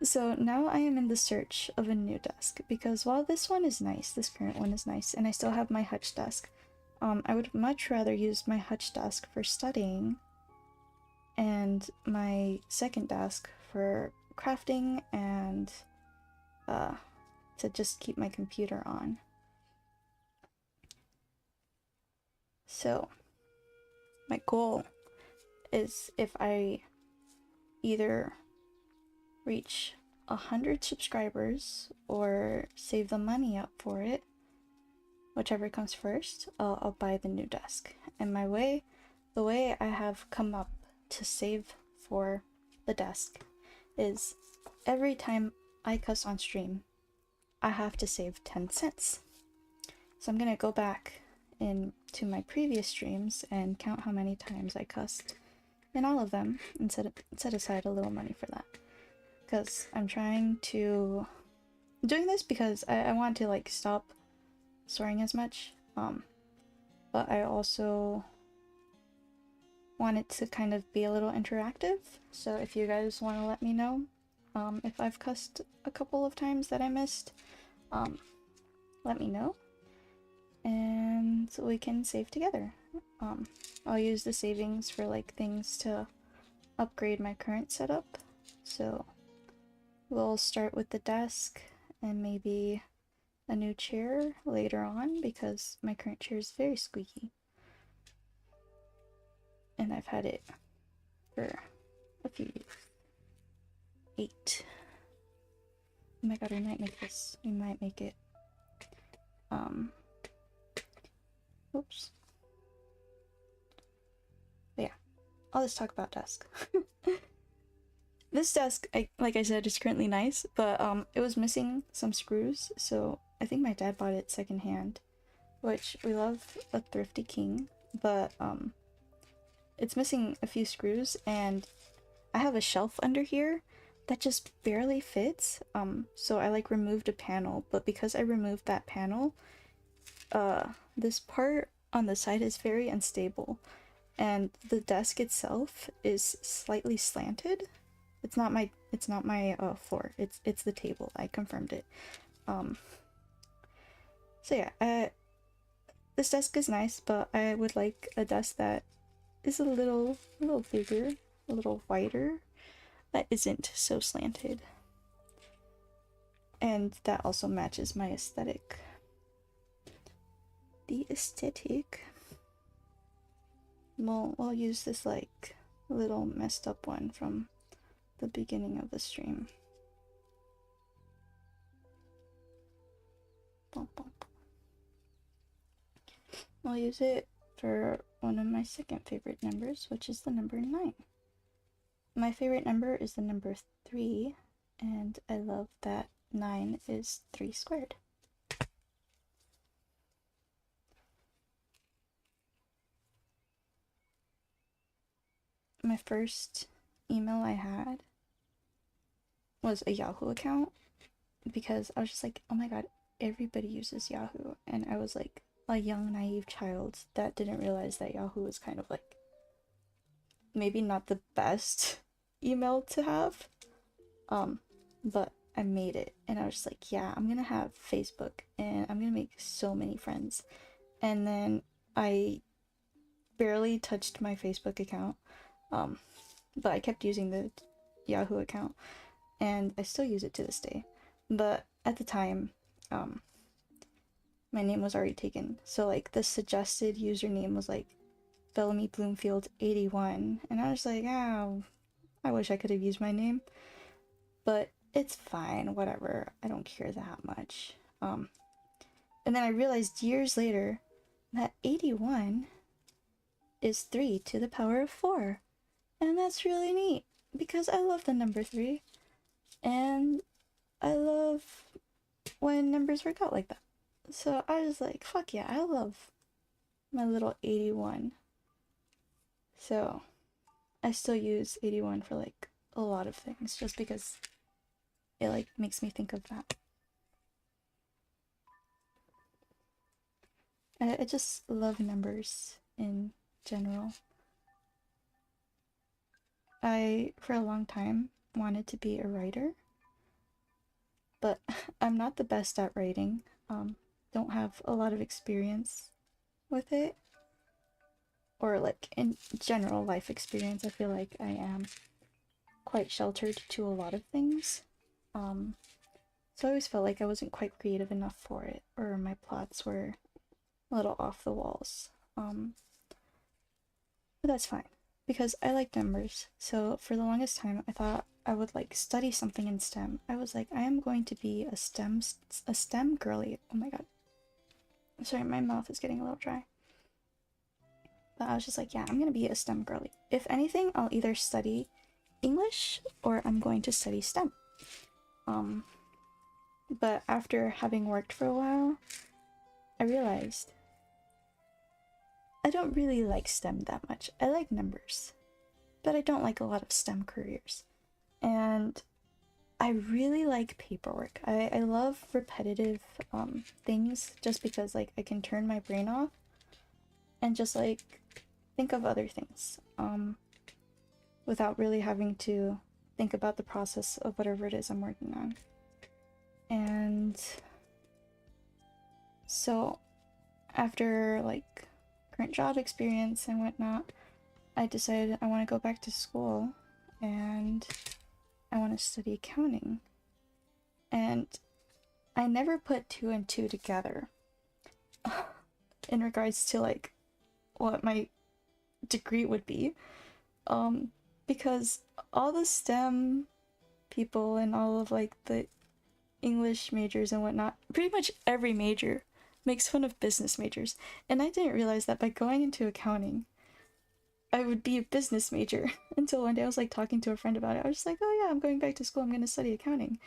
So now I am in the search of a new desk, because while this one is nice, this current one is nice, and I still have my hutch desk, I would much rather use my hutch desk for studying and my second desk for crafting and to just keep my computer on. So my goal is, if I either reach 100 subscribers or save the money up for it, whichever comes first, I'll buy the new desk. And the way I have come up to save for the desk is every time I cuss on stream, I have to save 10 cents. So I'm gonna go back into my previous streams and count how many times I cussed in all of them, and set aside a little money for that. Because I'm doing this because I want to like stop swearing as much, but I also want it to kind of be a little interactive. So if you guys want to let me know if I've cussed a couple of times that I missed, let me know, and we can save together. I'll use the savings for like things to upgrade my current setup. So we'll start with the desk and maybe a new chair later on, because my current chair is very squeaky. And I've had it for a few years. 8. Oh my god, we might make this. We might make it. Oops. But yeah, I'll just talk about desk. this desk, like I said, is currently nice, but it was missing some screws, so I think my dad bought it secondhand, which we love a thrifty king, but it's missing a few screws, and I have a shelf under here that just barely fits. So I like removed a panel, but because I removed that panel, this part on the side is very unstable, and the desk itself is slightly slanted. It's not my floor. It's the table. I confirmed it. So yeah, this desk is nice, but I would like a desk that is a little bigger, a little wider, that isn't so slanted. And that also matches my aesthetic. The aesthetic. We'll use this like little messed up one from the beginning of the stream. I'll use it for one of my second favorite numbers, which is the number 9. My favorite number is the number 3, and I love that 9 is 3 squared. My first email I had was a Yahoo account, because I was just like, oh my god, everybody uses Yahoo, and I was like a young naive child that didn't realize that Yahoo was kind of like maybe not the best email to have, but I made it, and I was just like, yeah, I'm gonna have Facebook and I'm gonna make so many friends. And then I barely touched my Facebook account, but I kept using the Yahoo account, and I still use it to this day. But at the time, my name was already taken, so like the suggested username was like Bellamy Bloomfield 81, and I was like, oh, I wish I could have used my name, but it's fine, whatever, I don't care that much. And then I realized years later that 81 is 3 to the power of 4, and that's really neat, because I love the number 3, and I love when numbers work out like that. So I was like, fuck yeah, I love my little 81. So I still use 81 for like a lot of things, just because it like makes me think of that. I just love numbers in general. I, for a long time, wanted to be a writer, but I'm not the best at writing. Don't have a lot of experience with it, or like in general life experience. I feel like I am quite sheltered to a lot of things. So I always felt like I wasn't quite creative enough for it, or my plots were a little off the walls. But that's fine, because I like numbers. So for the longest time, I thought I would like study something in STEM. I was like, I am going to be a STEM girly. Oh my god. Sorry, my mouth is getting a little dry. But I was just like, yeah, I'm gonna be a STEM girly. If anything, I'll either study English or I'm going to study STEM. But after having worked for a while, I realized I don't really like STEM that much. I like numbers, but I don't like a lot of STEM careers. And I really like paperwork. I love repetitive things, just because like I can turn my brain off and just like think of other things without really having to think about the process of whatever it is I'm working on. And so after like current job experience and whatnot, I decided I want to go back to school and I want to study accounting. And I never put 2 and 2 together in regards to like what my degree would be, because all the STEM people and all of like the English majors and whatnot, pretty much every major makes fun of business majors, and I didn't realize that by going into accounting I would be a business major until one day I was like talking to a friend about it. I was just like, oh yeah, I'm going back to school, I'm gonna study accounting.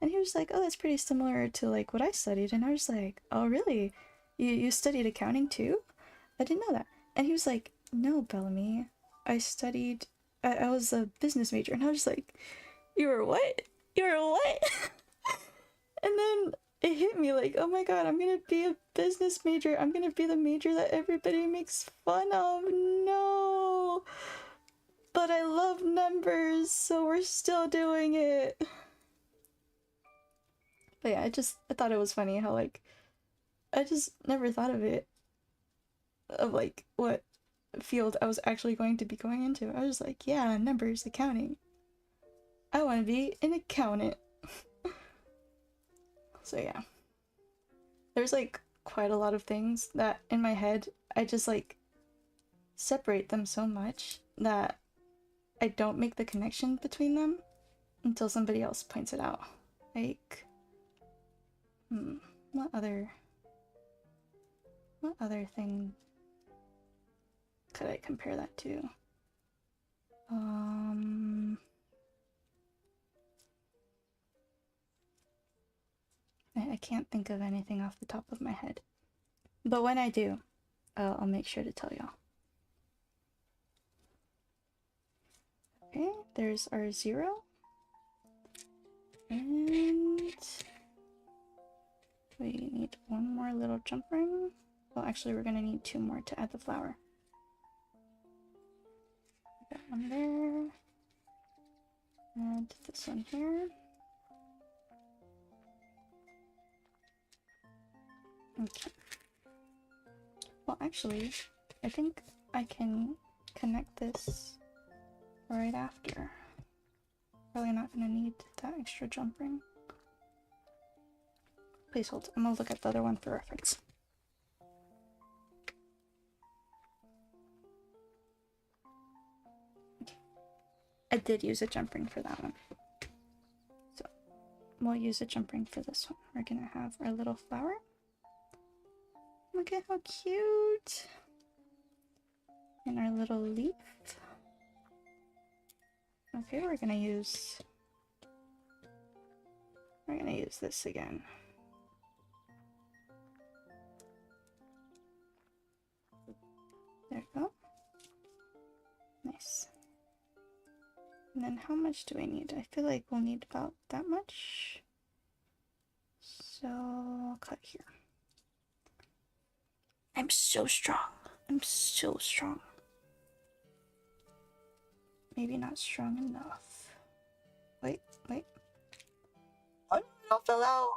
And he was like, oh, that's pretty similar to like what I studied. And I was like, oh really? You studied accounting too? I didn't know that. And he was like, no, Bellamy, I was a business major. And I was like, you were what? You were what? And then it hit me like, oh my god, I'm gonna be a business major. I'm gonna be the major that everybody makes fun of. No! But I love numbers, so we're still doing it. But yeah, I thought it was funny how like I just never thought of it, of like what field I was actually going to be going into. I was like, yeah, numbers, accounting. I want to be an accountant. So yeah. There's like quite a lot of things that in my head I just like separate them so much that I don't make the connection between them until somebody else points it out. Like, what other thing could I compare that to? I can't think of anything off the top of my head. But when I do, I'll make sure to tell y'all. Okay, there's our 0. And we need one more little jump ring. Well, actually, we're gonna need 2 more to add the flower. Got one there. And this one here. Okay. Well, actually, I think I can connect this right after. Probably not gonna need that extra jump ring. Please hold. I'm gonna look at the other one for reference. Okay. I did use a jump ring for that one. So we'll use a jump ring for this one. We're gonna have our little flower. Look at how cute! And our little leaf. Okay, we're gonna use this again. There we go. Nice. And then how much do I need? I feel like we'll need about that much. So I'll cut here. I'm so strong. I'm so strong. Maybe not strong enough. Wait. Oh no, it fell out.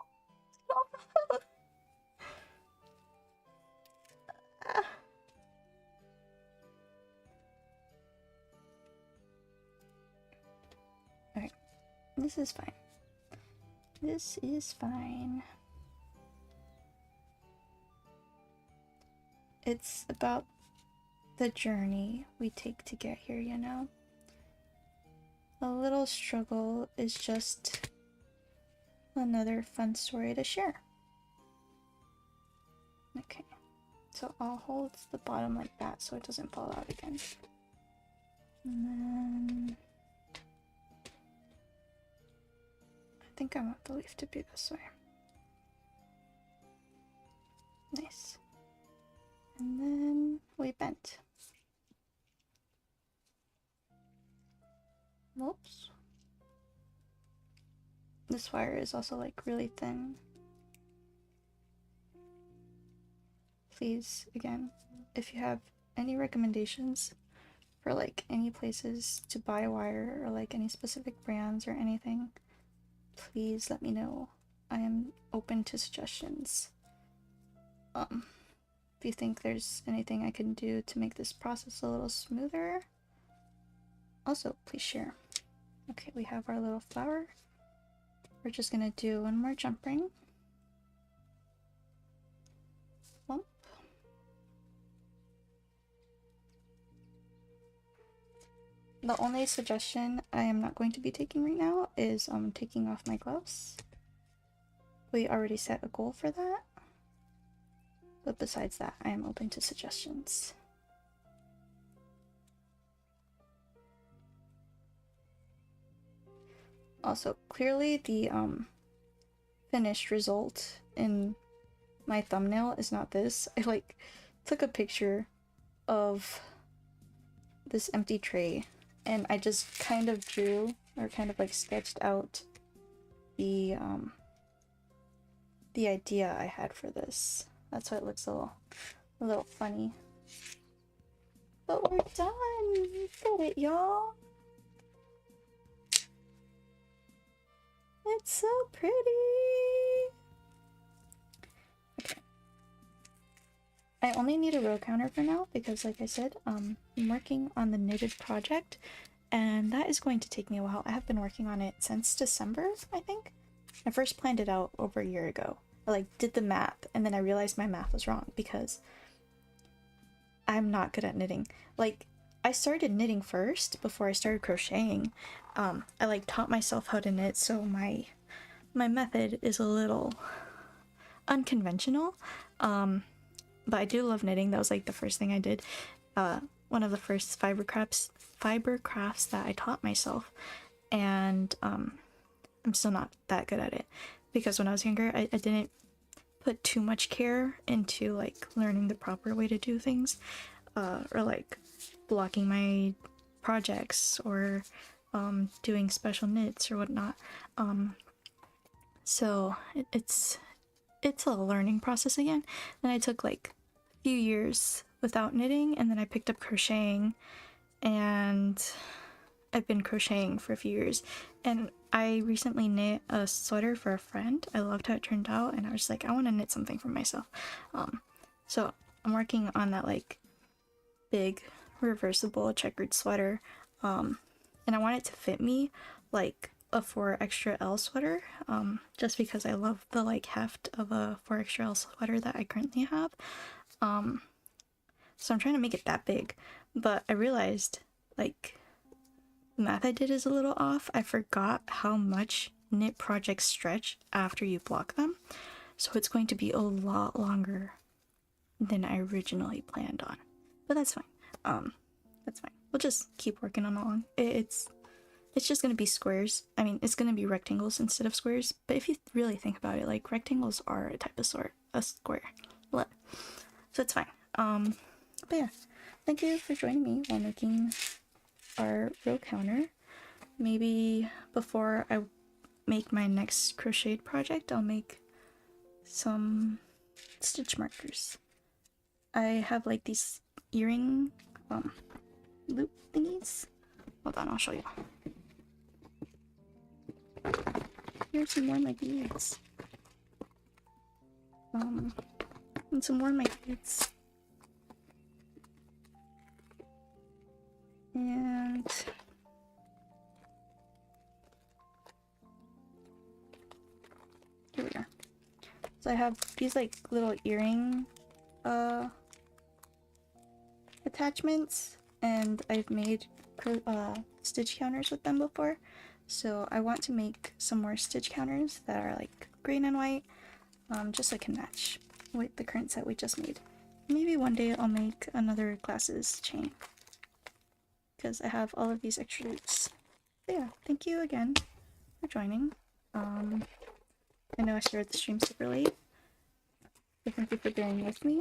Alright. This is fine. This is fine. It's about the journey we take to get here, you know? A little struggle is just another fun story to share. Okay, so I'll hold the bottom like that so it doesn't fall out again. And then I think I want the leaf to be this way. Nice. And then we bent. Whoops. This wire is also like really thin. Please, again, if you have any recommendations for like any places to buy wire or like any specific brands or anything, please let me know. I am open to suggestions. If you think there's anything I can do to make this process a little smoother, also please share. Okay, we have our little flower. We're just gonna do one more jump ring. Bump. The only suggestion I am not going to be taking right now is taking off my gloves. We already set a goal for that. But besides that, I am open to suggestions. Also, clearly the finished result in my thumbnail is not this. I like took a picture of this empty tray and I just kind of drew or kind of like sketched out the idea I had for this. That's why it looks a little funny. But we're done! We did it, y'all! It's so pretty! Okay. I only need a row counter for now because, like I said, I'm working on the knitted project and that is going to take me a while. I have been working on it since December, I think. I first planned it out over a year ago. I like did the math and then I realized my math was wrong because I'm not good at knitting. Like, I started knitting first before I started crocheting. I like taught myself how to knit, so my method is a little unconventional. But I do love knitting. That was like the first thing I did. One of the first fiber crafts that I taught myself, and I'm still not that good at it because when I was younger, I didn't put too much care into like learning the proper way to do things, or like blocking my projects or doing special knits or whatnot. So it's a learning process again. Then I took like a few years without knitting and then I picked up crocheting and I've been crocheting for a few years. And I recently knit a sweater for a friend. I loved how it turned out and I was like, I want to knit something for myself. So I'm working on that like big reversible checkered sweater, and I want it to fit me like a 4XL sweater, just because I love the like heft of a 4XL sweater that I currently have. So I'm trying to make it that big, but I realized like the math I did is a little off. I forgot how much knit projects stretch after you block them, so it's going to be a lot longer than I originally planned on, but that's fine. That's fine. We'll just keep working on along. It's just gonna be squares. I mean, it's gonna be rectangles instead of squares, but if you really think about it, like rectangles are a type of a square. So it's fine. But yeah, thank you for joining me while making our row counter. Maybe before I make my next crocheted project, I'll make some stitch markers. I have like these earring loop thingies. Hold on, I'll show you. Here's some more of my beads. And some more of my beads. And here we are. So I have these like little earring attachments, and I've made stitch counters with them before. So I want to make some more stitch counters that are like green and white, just so I can match with the current set we just made. Maybe one day I'll make another glasses chain because I have all of these extra loops. But yeah, thank you again for joining. I know I started the stream super late, but thank you for bearing with me.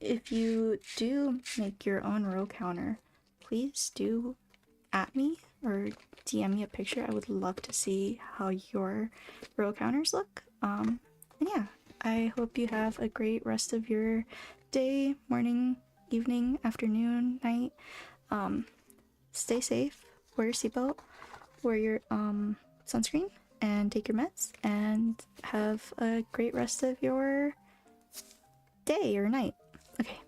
If you do make your own row counter, please do at me or DM me a picture. I would love to see how your row counters look. And yeah, I hope you have a great rest of your day, morning, evening, afternoon, night. Stay safe, wear your seatbelt, wear your sunscreen, and take your meds, and have a great rest of your day or night. Okay,